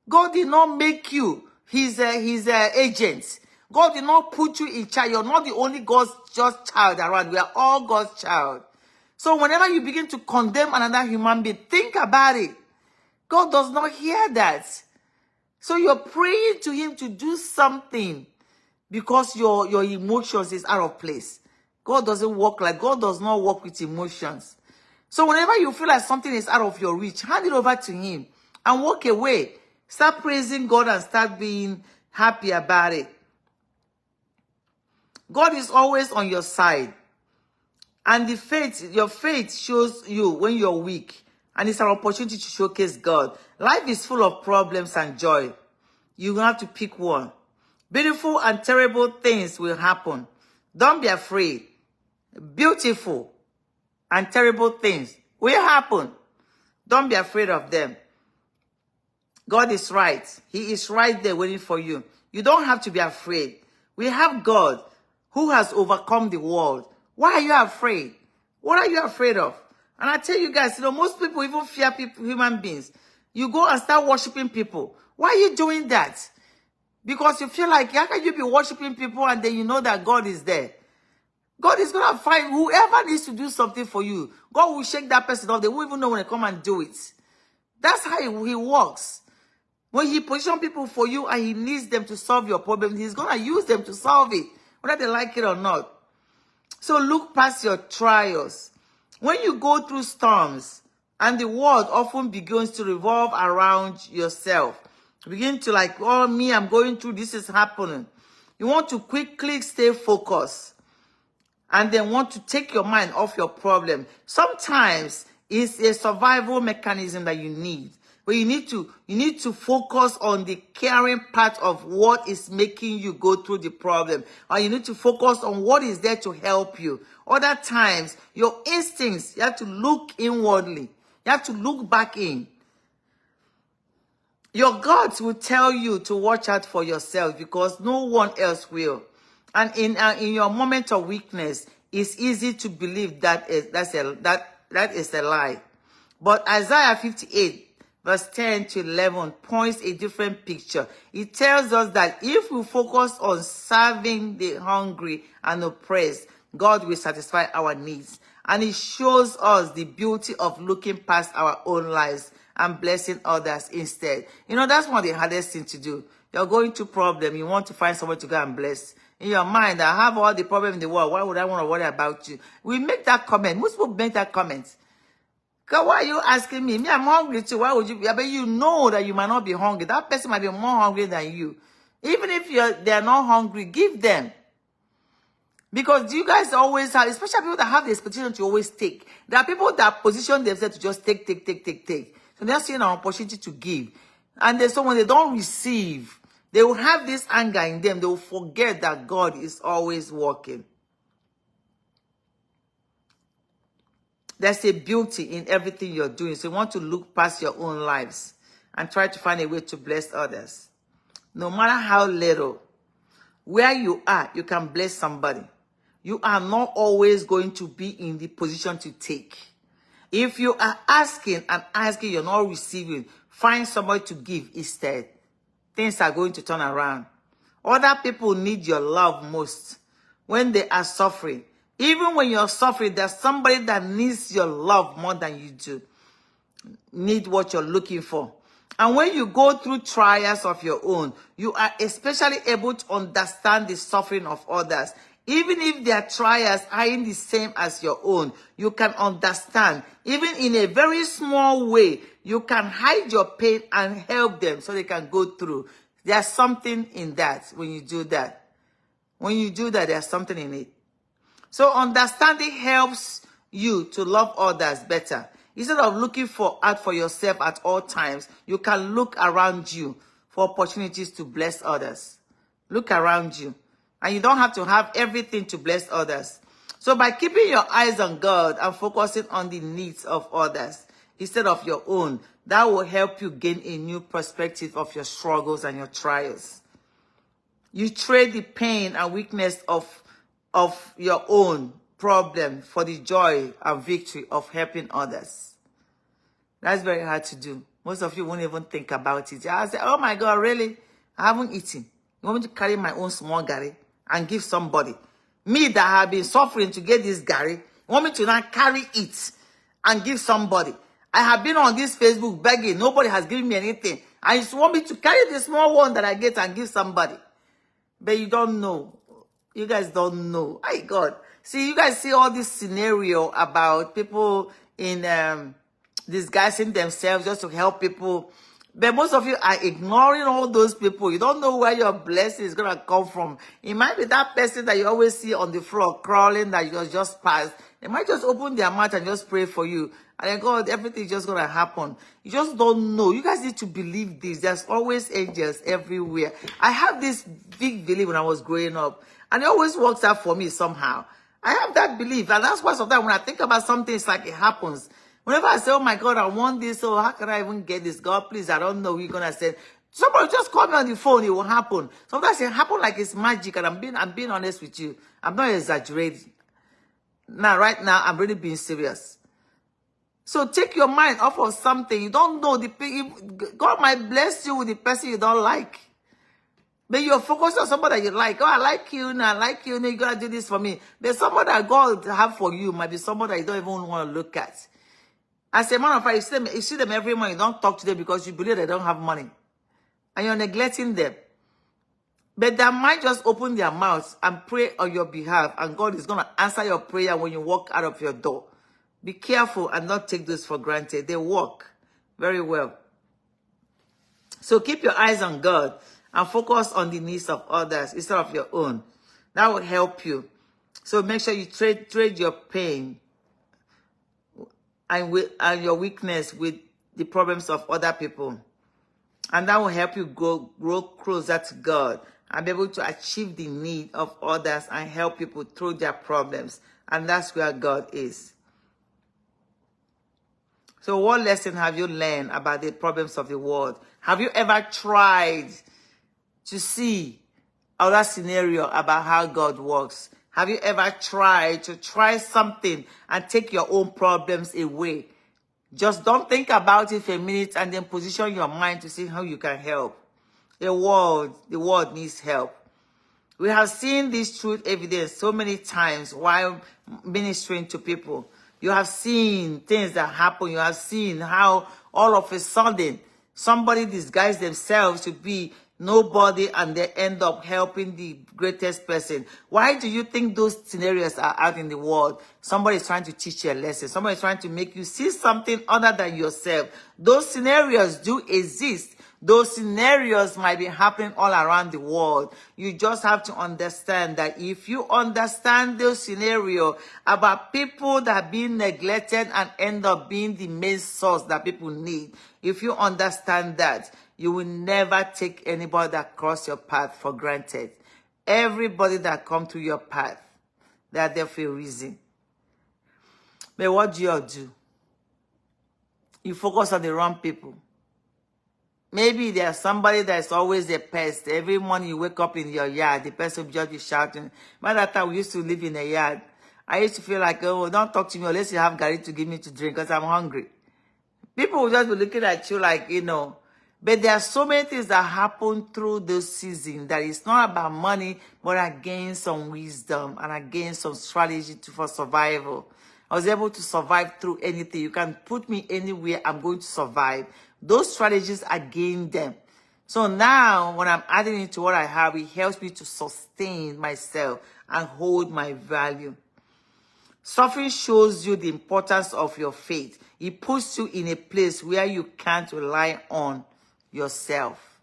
God did not make you his agent. God did not put you in charge. You're not the only God's just child around. We are all God's child. So whenever you begin to condemn another human being, think about it. God does not hear that. So you're praying to him to do something because your emotions is out of place. God doesn't work like God does not work with emotions. So whenever you feel like something is out of your reach, hand it over to him and walk away. Start praising God and start being happy about it. God is always on your side. And your faith shows you when you're weak. And it's an opportunity to showcase God. Life is full of problems and joy. You have to pick one. Beautiful and terrible things will happen. Don't be afraid. Beautiful and terrible things will happen. Don't be afraid of them. God is right. He is right there waiting for you. You don't have to be afraid. We have God who has overcome the world. Why are you afraid? What are you afraid of? And I tell you guys, most people even fear people, human beings. You go and start worshiping people. Why are you doing that? Because you feel like, how can you be worshiping people and then you know that God is there? God is going to find whoever needs to do something for you. God will shake that person off. They won't even know when they come and do it. That's how he works. When he positions people for you and he needs them to solve your problem, he's going to use them to solve it, whether they like it or not. So look past your trials. When you go through storms and the world often begins to revolve around yourself, Begin to like, oh, me, I'm going through, this is happening. You want to quickly stay focused and then want to take your mind off your problem. Sometimes it's a survival mechanism that you need. But you need to focus on the caring part of what is making you go through the problem. Or you need to focus on what is there to help you. Other times, your instincts, you have to look inwardly. You have to look back in. Your gods will tell you to watch out for yourself because no one else will. And in your moment of weakness, it's easy to believe that is a lie. But Isaiah 58, verse 10 to 11 points a different picture. It tells us that if we focus on serving the hungry and oppressed, God will satisfy our needs. And it shows us the beauty of looking past our own lives and blessing others instead. You know, that's one of the hardest things to do. You're going through problem. You want to find someone to go and bless. In your mind, I have all the problem in the world. Why would I want to worry about you? We make that comment. Most people make that comment. Because why are you asking me? Me, I'm hungry too. Why would you be? But you know that you might not be hungry. That person might be more hungry than you. Even if they're not hungry, give them. Because you guys always have, especially people that have the expectation to always take. There are people that position themselves to just take. So they're seeing an opportunity to give. And there's someone they don't receive. They will have this anger in them. They will forget that God is always working. There's a beauty in everything you're doing. So you want to look past your own lives and try to find a way to bless others. No matter how little, where you are, you can bless somebody. You are not always going to be in the position to take. If you are asking and asking, you're not receiving, find somebody to give instead. Things are going to turn around. Other people need your love most when they are suffering. Even when you're suffering, there's somebody that needs your love more than you do. Need what you're looking for. And when you go through trials of your own, you are especially able to understand the suffering of others. Even if their trials aren't the same as your own, you can understand. Even in a very small way, you can hide your pain and help them so they can go through. There's something in that when you do that. When you do that, there's something in it. So understanding helps you to love others better. Instead of looking out for yourself at all times, you can look around you for opportunities to bless others. Look around you. And you don't have to have everything to bless others. So by keeping your eyes on God and focusing on the needs of others instead of your own, that will help you gain a new perspective of your struggles and your trials. You trade the pain and weakness of your own problem for the joy and victory of helping others. That's very hard to do. Most of you won't even think about it. I'll say, oh my God, really? I haven't eaten. You want me to carry my own small gari and give somebody? Me that have been suffering to get this gari, you want me to now carry it and give somebody? I have been on this Facebook begging. Nobody has given me anything. I just want me to carry the small one that I get and give somebody. But you don't know. You guys don't know. My God. See, you guys see all this scenario about people in disguising themselves just to help people. But most of you are ignoring all those people. You don't know where your blessing is going to come from. It might be that person that you always see on the floor crawling that you just passed. They might just open their mouth and just pray for you. And then God, everything is just going to happen. You just don't know. You guys need to believe this. There's always angels everywhere. I have this big belief when I was growing up. And it always works out for me somehow. I have that belief. And that's why sometimes when I think about something, it's like it happens. Whenever I say, oh my God, I want this. Oh, how can I even get this? God, please, I don't know who you're going to send. Somebody just call me on the phone. It will happen. Sometimes it happens like it's magic. And I'm being honest with you. I'm not exaggerating. Now, right now, I'm really being serious. So take your mind off of something. You don't know. God might bless you with the person you don't like. But you're focused on somebody that you like. Oh, I like you. Now I like you. Now you got to do this for me. But somebody that God have for you might be somebody that you don't even want to look at. As a matter of fact, you see them every morning. You don't talk to them because you believe they don't have money. And you're neglecting them. But they might just open their mouths and pray on your behalf. And God is going to answer your prayer when you walk out of your door. Be careful and not take this for granted. They work very well. So keep your eyes on God and focus on the needs of others instead of your own. That will help you. So make sure you trade your pain and your weakness with the problems of other people. And that will help you grow closer to God and be able to achieve the need of others and help people through their problems. And that's where God is. So what lesson have you learned about the problems of the world? Have you ever tried to see other scenario about how God works? Have you ever tried to try something and take your own problems away? Just don't think about it for a minute and then position your mind to see how you can help. The world needs help. We have seen this truth evidence so many times while ministering to people. You have seen things that happen. You have seen how all of a sudden somebody disguised themselves to be nobody and they end up helping the greatest person. Why do you think those scenarios are out in the world? Somebody is trying to teach you a lesson. Somebody is trying to make you see something other than yourself. Those scenarios do exist. Those scenarios might be happening all around the world. You just have to understand that if you understand those scenarios about people that are being neglected and end up being the main source that people need, if you understand that, you will never take anybody that cross your path for granted. Everybody that come to your path, they are there for a reason. But what do you do? You focus on the wrong people. Maybe there's somebody that's always a pest. Every morning you wake up in your yard, the person will just be shouting. By that time, we used to live in a yard. I used to feel like, oh, don't talk to me unless you have Gary to give me to drink because I'm hungry. People will just be looking at you like, you know. But there are so many things that happen through this season that it's not about money, but I gained some wisdom and I gained some strategy for survival. I was able to survive through anything. You can put me anywhere, I'm going to survive. Those strategies, I gained them. So now, when I'm adding it to what I have, it helps me to sustain myself and hold my value. Suffering shows you the importance of your faith. It puts you in a place where you can't rely on yourself.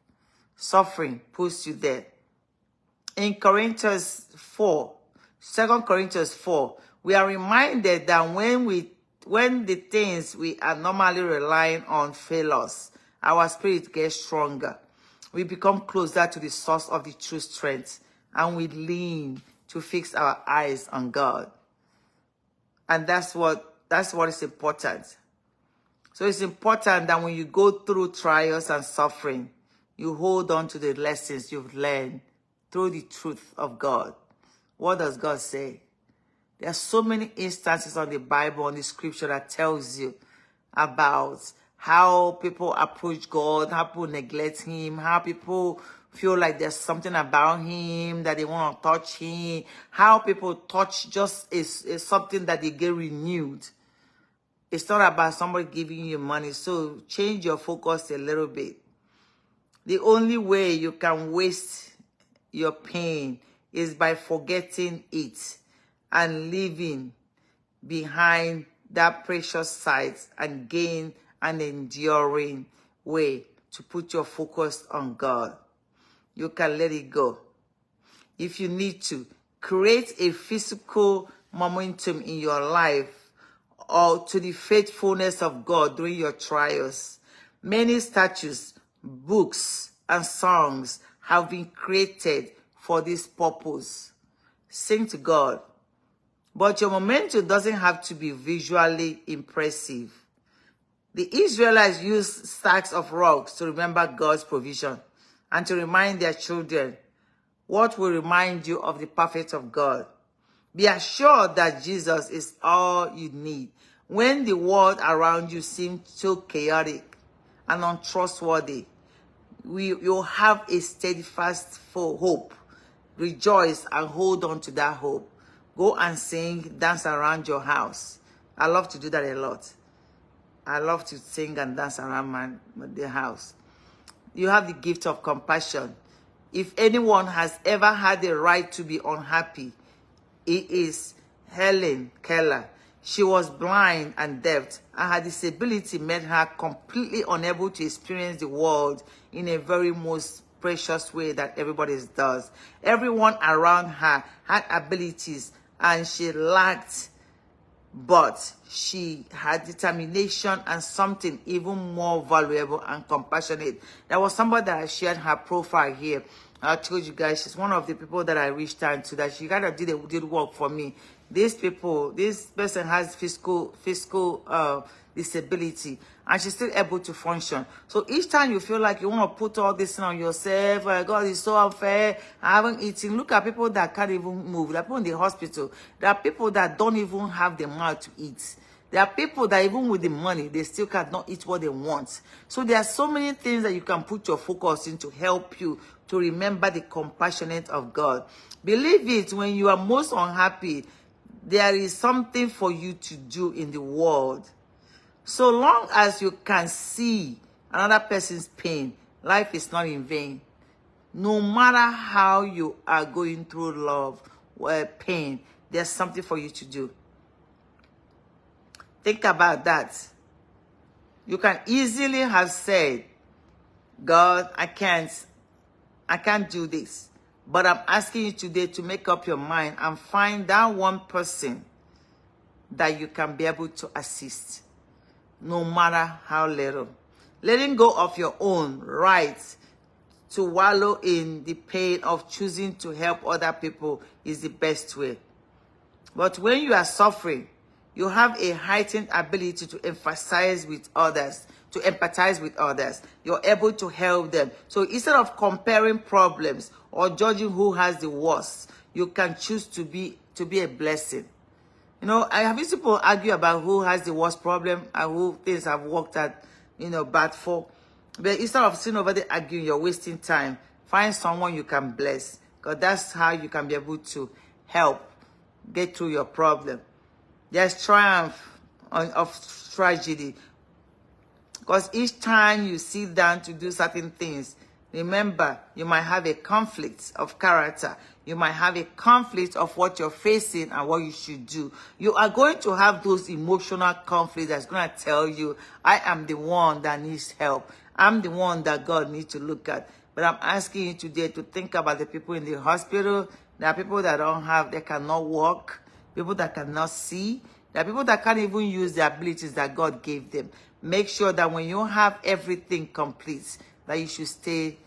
Suffering puts you there. In Corinthians 4, 2 Corinthians 4, we are reminded that when the things we are normally relying on fail us, our spirit gets stronger. We become closer to the source of the true strength, and we lean to fix our eyes on God. And that's what is important. So it's important that when you go through trials and suffering, you hold on to the lessons you've learned through the truth of God. What does God say? There are so many instances on the Bible, on the scripture that tells you about how people approach God, how people neglect him, how people feel like there's something about him, that they want to touch him, how people touch just is something that they get renewed. It's not about somebody giving you money, so change your focus a little bit. The only way you can waste your pain is by forgetting it and leaving behind that precious sight and gain an enduring way to put your focus on God. You can let it go. If you need to, create a physical momentum in your life or to the faithfulness of God during your trials. Many statues, books, and songs have been created for this purpose. Sing to God. But your momentum doesn't have to be visually impressive. The Israelites used stacks of rocks to remember God's provision and to remind their children what will remind you of the perfect of God. Be assured that Jesus is all you need. When the world around you seems so chaotic and untrustworthy, you'll have a steadfast hope. Rejoice and hold on to that hope. Go and sing, dance around your house. I love to do that a lot. I love to sing and dance around the house. You have the gift of compassion. If anyone has ever had the right to be unhappy, it is Helen Keller. She was blind and deaf, and her disability made her completely unable to experience the world in a very most precious way that everybody does. Everyone around her had abilities, and she lacked, but she had determination and something even more valuable and compassionate. There was somebody that I shared her profile here. I told you guys, she's one of the people that I reached out to, that she kind of did work for me. This person has physical disability, and she's still able to function. So each time you feel like you want to put all this on yourself, God is so unfair, I haven't eaten. Look at people that can't even move. There are people in the hospital. There are people that don't even have the mouth to eat. There are people that even with the money, they still cannot eat what they want. So there are so many things that you can put your focus in to help you to remember the compassionate of God. Believe it, when you are most unhappy, there is something for you to do in the world. So long as you can see another person's pain, life is not in vain. No matter how you are going through love or pain, there's something for you to do. Think about that. You can easily have said, God, I can't do this. But I'm asking you today to make up your mind and find that one person that you can be able to assist, no matter how little. Letting go of your own rights to wallow in the pain of choosing to help other people is the best way. But when you are suffering, you have a heightened ability to empathize with others. You're able to help them. So instead of comparing problems or judging who has the worst, you can choose to be a blessing. You know, I have seen people argue about who has the worst problem and who things have worked out, bad for. But instead of sitting over there arguing, you're wasting time. Find someone you can bless, because that's how you can be able to help get through your problem. There's triumph of tragedy, because each time you sit down to do certain things, remember, you might have a conflict of character. You might have a conflict of what you're facing and what you should do. You are going to have those emotional conflicts that's going to tell you, I am the one that needs help. I'm the one that God needs to look at. But I'm asking you today to think about the people in the hospital. There are people that they cannot walk, people that cannot see. There are people that can't even use the abilities that God gave them. Make sure that when you have everything complete, that you should stay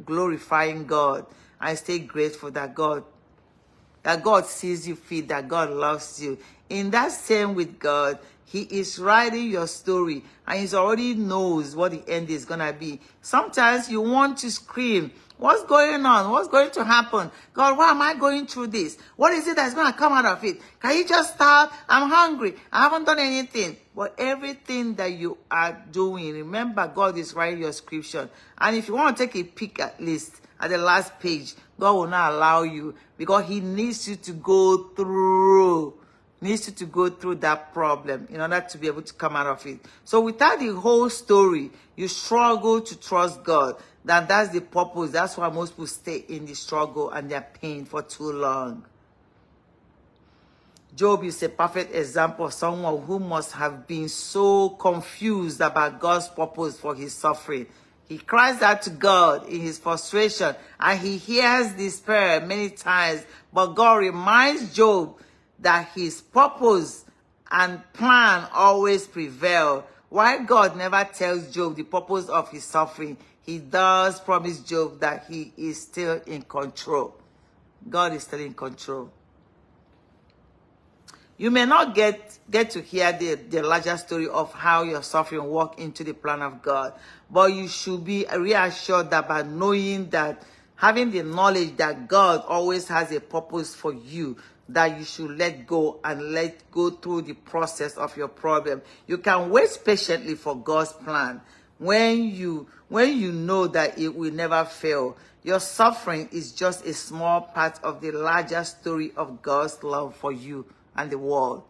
glorifying God and stay grateful that God sees you fit, that God loves you. In that same with God, He is writing your story, and He already knows what the end is going to be. Sometimes you want to scream, what's going on? What's going to happen? God, why am I going through this? What is it that's going to come out of it? Can you just stop? I'm hungry. I haven't done anything. But everything that you are doing, remember, God is writing your scripture. And if you want to take a peek at least at the last page, God will not allow you, because He needs you to go through. Needs you to go through that problem in order to be able to come out of it. So without the whole story, you struggle to trust God. That's the purpose. That's why most people stay in the struggle and their pain for too long. Job is a perfect example of someone who must have been so confused about God's purpose for his suffering. He cries out to God in his frustration, and he hears this prayer many times. But God reminds Job that his purpose and plan always prevail. While God never tells Job the purpose of his suffering, He does promise Job that He is still in control. God is still in control. You may not get to hear the larger story of how your suffering walk into the plan of God, but you should be reassured that by knowing that, having the knowledge that God always has a purpose for you, that you should let go and let go through the process of your problem. You can wait patiently for God's plan. When you know that it will never fail, your suffering is just a small part of the larger story of God's love for you and the world.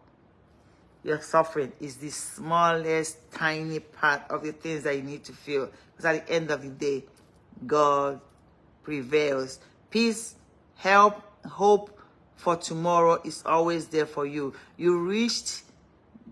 Your suffering is the smallest, tiny part of the things that you need to feel. Because at the end of the day, God prevails. Peace, help, hope, for tomorrow is always there for you. You reached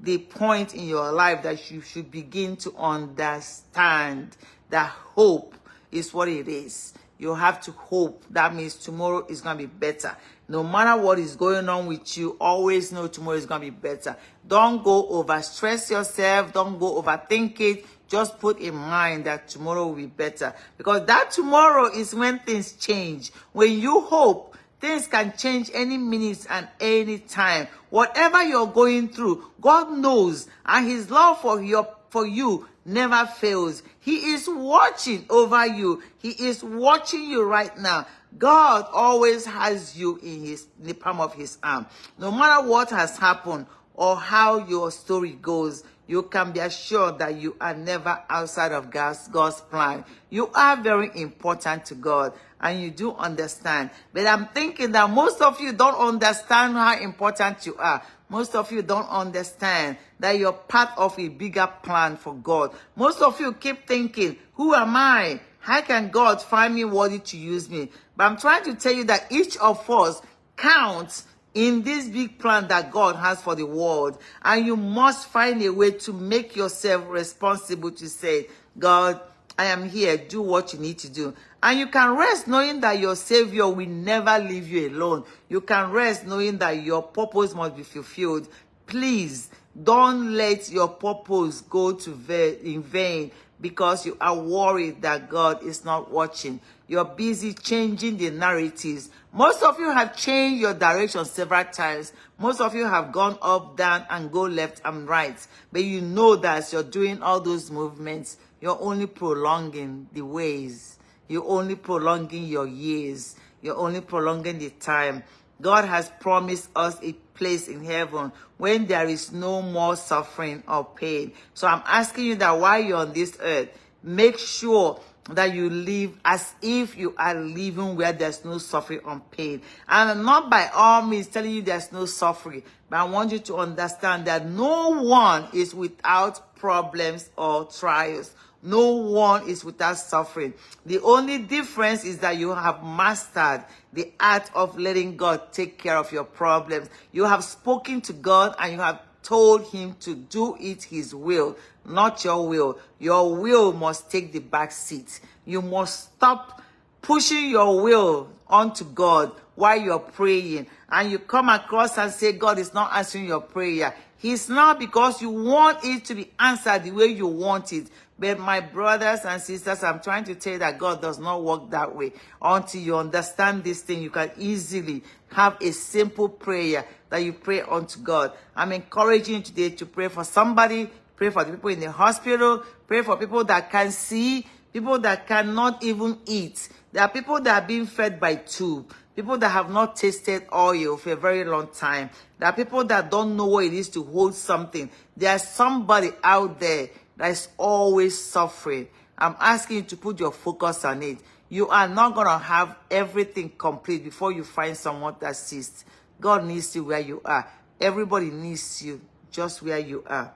the point in your life that you should begin to understand that hope is what it is. You have to hope. That means tomorrow is going to be better. No matter what is going on with you, always know tomorrow is going to be better. Don't go overstress yourself. Don't go overthink it. Just put in mind that tomorrow will be better. Because that tomorrow is when things change. When you hope, things can change any minute and any time. Whatever you're going through, God knows, and his love for you never fails. He is watching over you. He is watching you right now. God always has you in the palm of his arm. No matter what has happened or how your story goes, you can be assured that you are never outside of God's plan. You are very important to God, and you do understand. But I'm thinking that most of you don't understand how important you are. Most of you don't understand that you're part of a bigger plan for God. Most of you keep thinking, who am I? How can God find me worthy to use me? But I'm trying to tell you that each of us counts in this big plan that God has for the world. And you must find a way to make yourself responsible to say, God, I am here. Do what you need to do. And you can rest knowing that your Savior will never leave you alone. You can rest knowing that your purpose must be fulfilled. Please, don't let your purpose go in vain because you are worried that God is not watching. You're busy changing the narratives. Most of you have changed your direction several times. Most of you have gone up, down, and go left and right. But you know that as you're doing all those movements, you're only prolonging the ways. You're only prolonging your years. You're only prolonging the time. God has promised us a place in heaven when there is no more suffering or pain. So I'm asking you that while you're on this earth, make sure that you live as if you are living where there's no suffering or pain. And I'm not by all means telling you there's no suffering, but I want you to understand that no one is without problems or trials. No one is without suffering. The only difference is that you have mastered the art of letting God take care of your problems. You have spoken to God and you have told him to do it his will, not your will. Your will must take the back seat. You must stop pushing your will onto God while you're praying. And you come across and say, God is not answering your prayer. He's not, because you want it to be answered the way you want it. But my brothers and sisters, I'm trying to tell you that God does not work that way. Until you understand this thing, you can easily have a simple prayer that you pray unto God. I'm encouraging you today to pray for somebody, pray for the people in the hospital, pray for people that can see, people that cannot even eat. There are people that are being fed by tube, people that have not tasted oil for a very long time. There are people that don't know what it is to hold something. There's somebody out there that is always suffering. I'm asking you to put your focus on it. You are not going to have everything complete before you find someone that assists. God needs you where you are. Everybody needs you just where you are.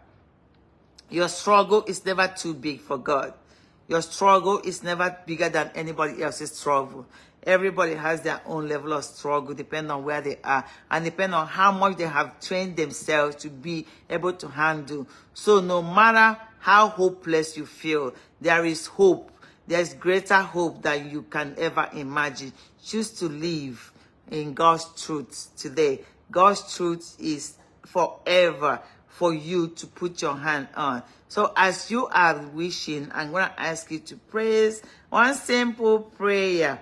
Your struggle is never too big for God. Your struggle is never bigger than anybody else's struggle. Everybody has their own level of struggle, depending on where they are, and depending on how much they have trained themselves to be able to handle. So no matter how hopeless you feel, there is hope. There's greater hope than you can ever imagine. Choose to live in God's truth today. God's truth is forever for you to put your hand on. So as you are wishing, I'm going to ask you to pray one simple prayer.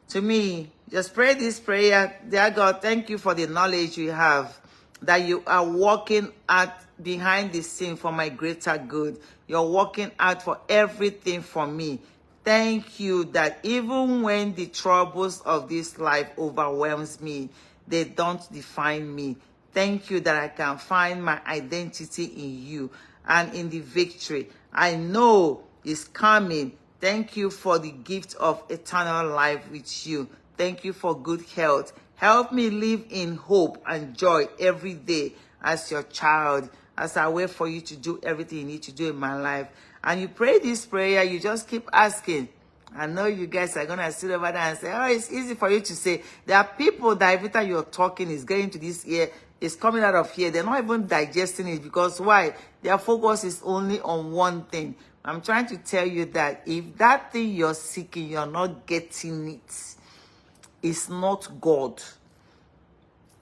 To me, just pray this prayer. Dear God, thank you for the knowledge you have, that you are working out behind the scene for my greater good. You're working out for everything for me. Thank you that even when the troubles of this life overwhelms me, they don't define me. Thank you that I can find my identity in you and in the victory I know is coming. Thank you for the gift of eternal life with you. Thank you for good health. Help me live in hope and joy every day as your child, as I wait for you to do everything you need to do in my life. And you pray this prayer, you just keep asking, I know you guys are gonna sit over there and say, oh, it's easy for you to say. There are people that every time you're talking is getting to this ear, it's coming out of here. They're not even digesting it because why? Their focus is only on one thing. I'm trying to tell you that if that thing you're seeking, you're not getting it, it's not God.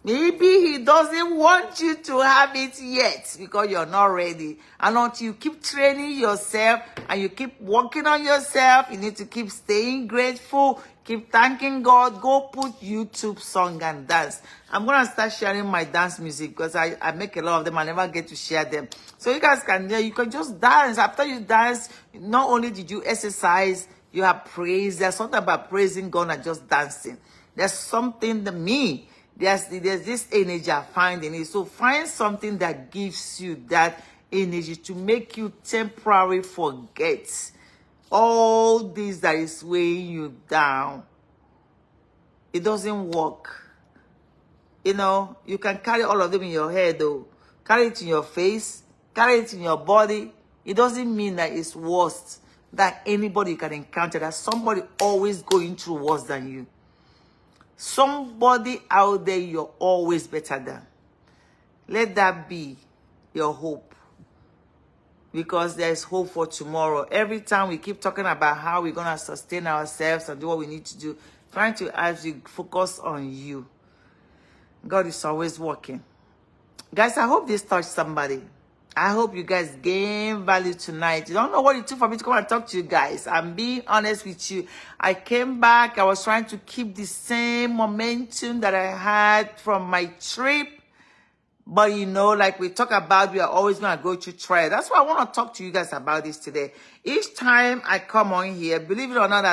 Maybe he doesn't want you to have it yet because you're not ready. And until you keep training yourself and you keep working on yourself, you need to keep staying grateful, keep thanking God. Go put YouTube song and dance. I'm going to start sharing my dance music because I make a lot of them. I never get to share them. So you guys can, you can just dance. After you dance, not only did you exercise, you have praise. There's something about praising God and just dancing. There's something to me. There's this energy I find in it. So find something that gives you that energy to make you temporarily forget all this that is weighing you down. It doesn't work. You know, you can carry all of them in your head though. Carry it in your face. Carry it in your body. It doesn't mean that it's worse than anybody you can encounter. That somebody always going through worse than you. Somebody out there you're always better than. Let that be your hope. Because there's hope for tomorrow. Every time we keep talking about how we're going to sustain ourselves and do what we need to do, trying to actually focus on you. God is always working. Guys, I hope this touched somebody. I hope you guys gain value tonight. You don't know what it took for me to come and talk to you guys. I'm being honest with you. I came back. I was trying to keep the same momentum that I had from my trip. But you know, like we talk about, we are always going to go through trial. That's why I want to talk to you guys about this today. Each time I come on here, believe it or not, I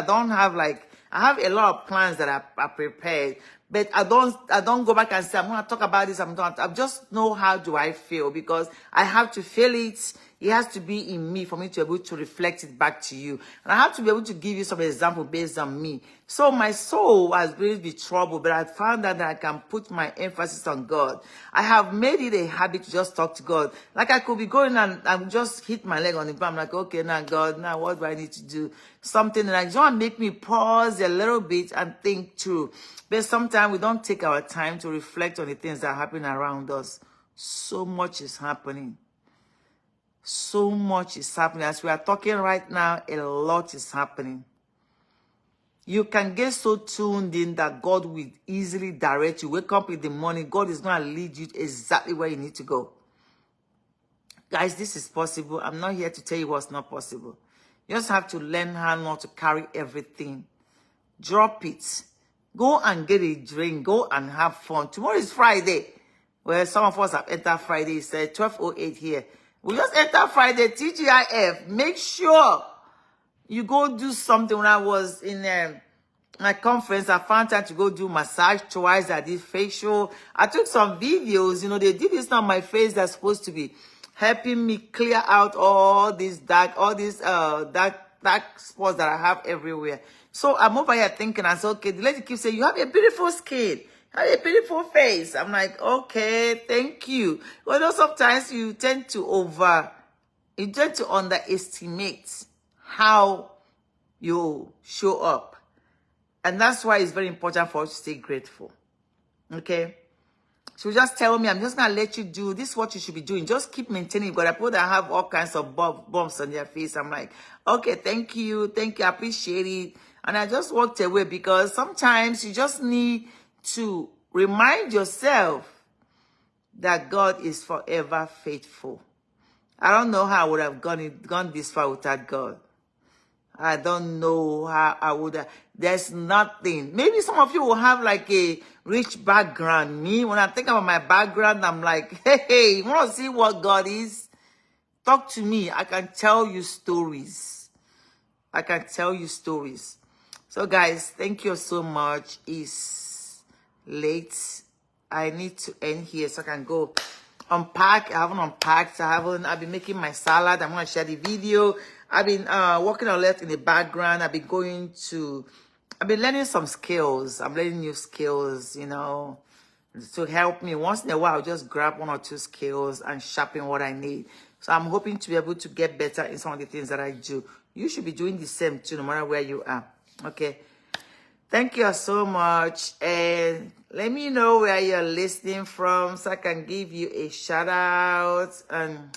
have a lot of plans that are prepared. But I don't go back and say, I'm going to talk about this. I just know how do I feel because I have to feel it. It has to be in me for me to be able to reflect it back to you. And I have to be able to give you some example based on me. So my soul has really been troubled, but I found out that I can put my emphasis on God. I have made it a habit to just talk to God. Like I could be going and I would just hit my leg on the ground. I'm like, okay, now God, now what do I need to do? Something that I just want to make me pause a little bit and think through. But sometimes we don't take our time to reflect on the things that are happening around us. So much is happening. So much is happening. As we are talking right now, a lot is happening. You can get so tuned in that God will easily direct you. Wake up in the morning, God is going to lead you exactly where you need to go. Guys, this is possible. I'm not here to tell you what's not possible. You just have to learn how not to carry everything. Drop it. Go and get a drink. Go and have fun. Tomorrow is Friday. Well, some of us have entered Friday. It's 12:08 here. We just enter Friday, TGIF. Make sure you go do something. When I was in my conference, I found time to go do massage twice. I did facial. I took some videos. You know, they did this on my face that's supposed to be helping me clear out all these dark spots that I have everywhere. So I'm over here thinking, I said, okay, the lady keeps saying, you have a beautiful skin. You have a beautiful face. I'm like, okay, thank you. Well, you know, sometimes you tend to underestimate how you show up. And that's why it's very important for us to stay grateful. Okay? So just tell me, I'm just going to let you do this, what you should be doing. Just keep maintaining. But I put that have all kinds of bumps on their face. I'm like, okay, thank you. Thank you. I appreciate it. And I just walked away because sometimes you just need to remind yourself that God is forever faithful. I don't know how I would have gone this far without God. I don't know how I would have. There's nothing. Maybe some of you will have like a rich background. Me, when I think about my background, I'm like, hey, you want to see what God is? Talk to me. I can tell you stories. I can tell you stories. So guys, thank you so much. It's late. I need to end here so I can go unpack. I haven't unpacked. I've been making my salad. I'm going to share the video. I've been working on left in the background. I've been learning some skills. I'm learning new skills, you know, to help me. Once in a while, I'll just grab one or two skills and sharpen what I need. So I'm hoping to be able to get better in some of the things that I do. You should be doing the same too, no matter where you are. Okay. Thank you so much. And let me know where you're listening from so I can give you a shout out. And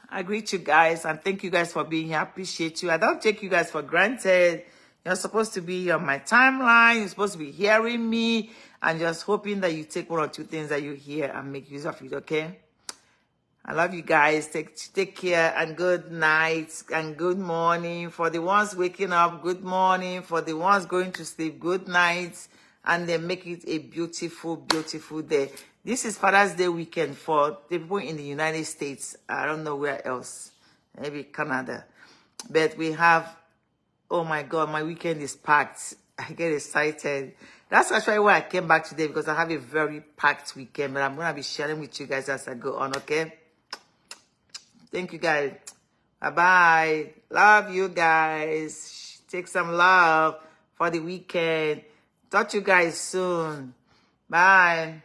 I greet you guys and thank you guys for being here. I appreciate you. I don't take you guys for granted. You're supposed to be on my timeline. You're supposed to be hearing me. And just hoping that you take one or two things that you hear and make use of it, okay? I love you guys. Take care and good night and good morning. For the ones waking up, good morning. For the ones going to sleep, good night. And then make it a beautiful, beautiful day. This is Father's Day weekend for the people in the United States. I don't know where else. Maybe Canada. But we have, oh my God, my weekend is packed. I get excited. That's actually why I came back today, because I have a very packed weekend. But I'm going to be sharing with you guys as I go on, okay? Thank you, guys. Bye-bye. Love you guys. Take some love for the weekend. Talk to you guys soon. Bye.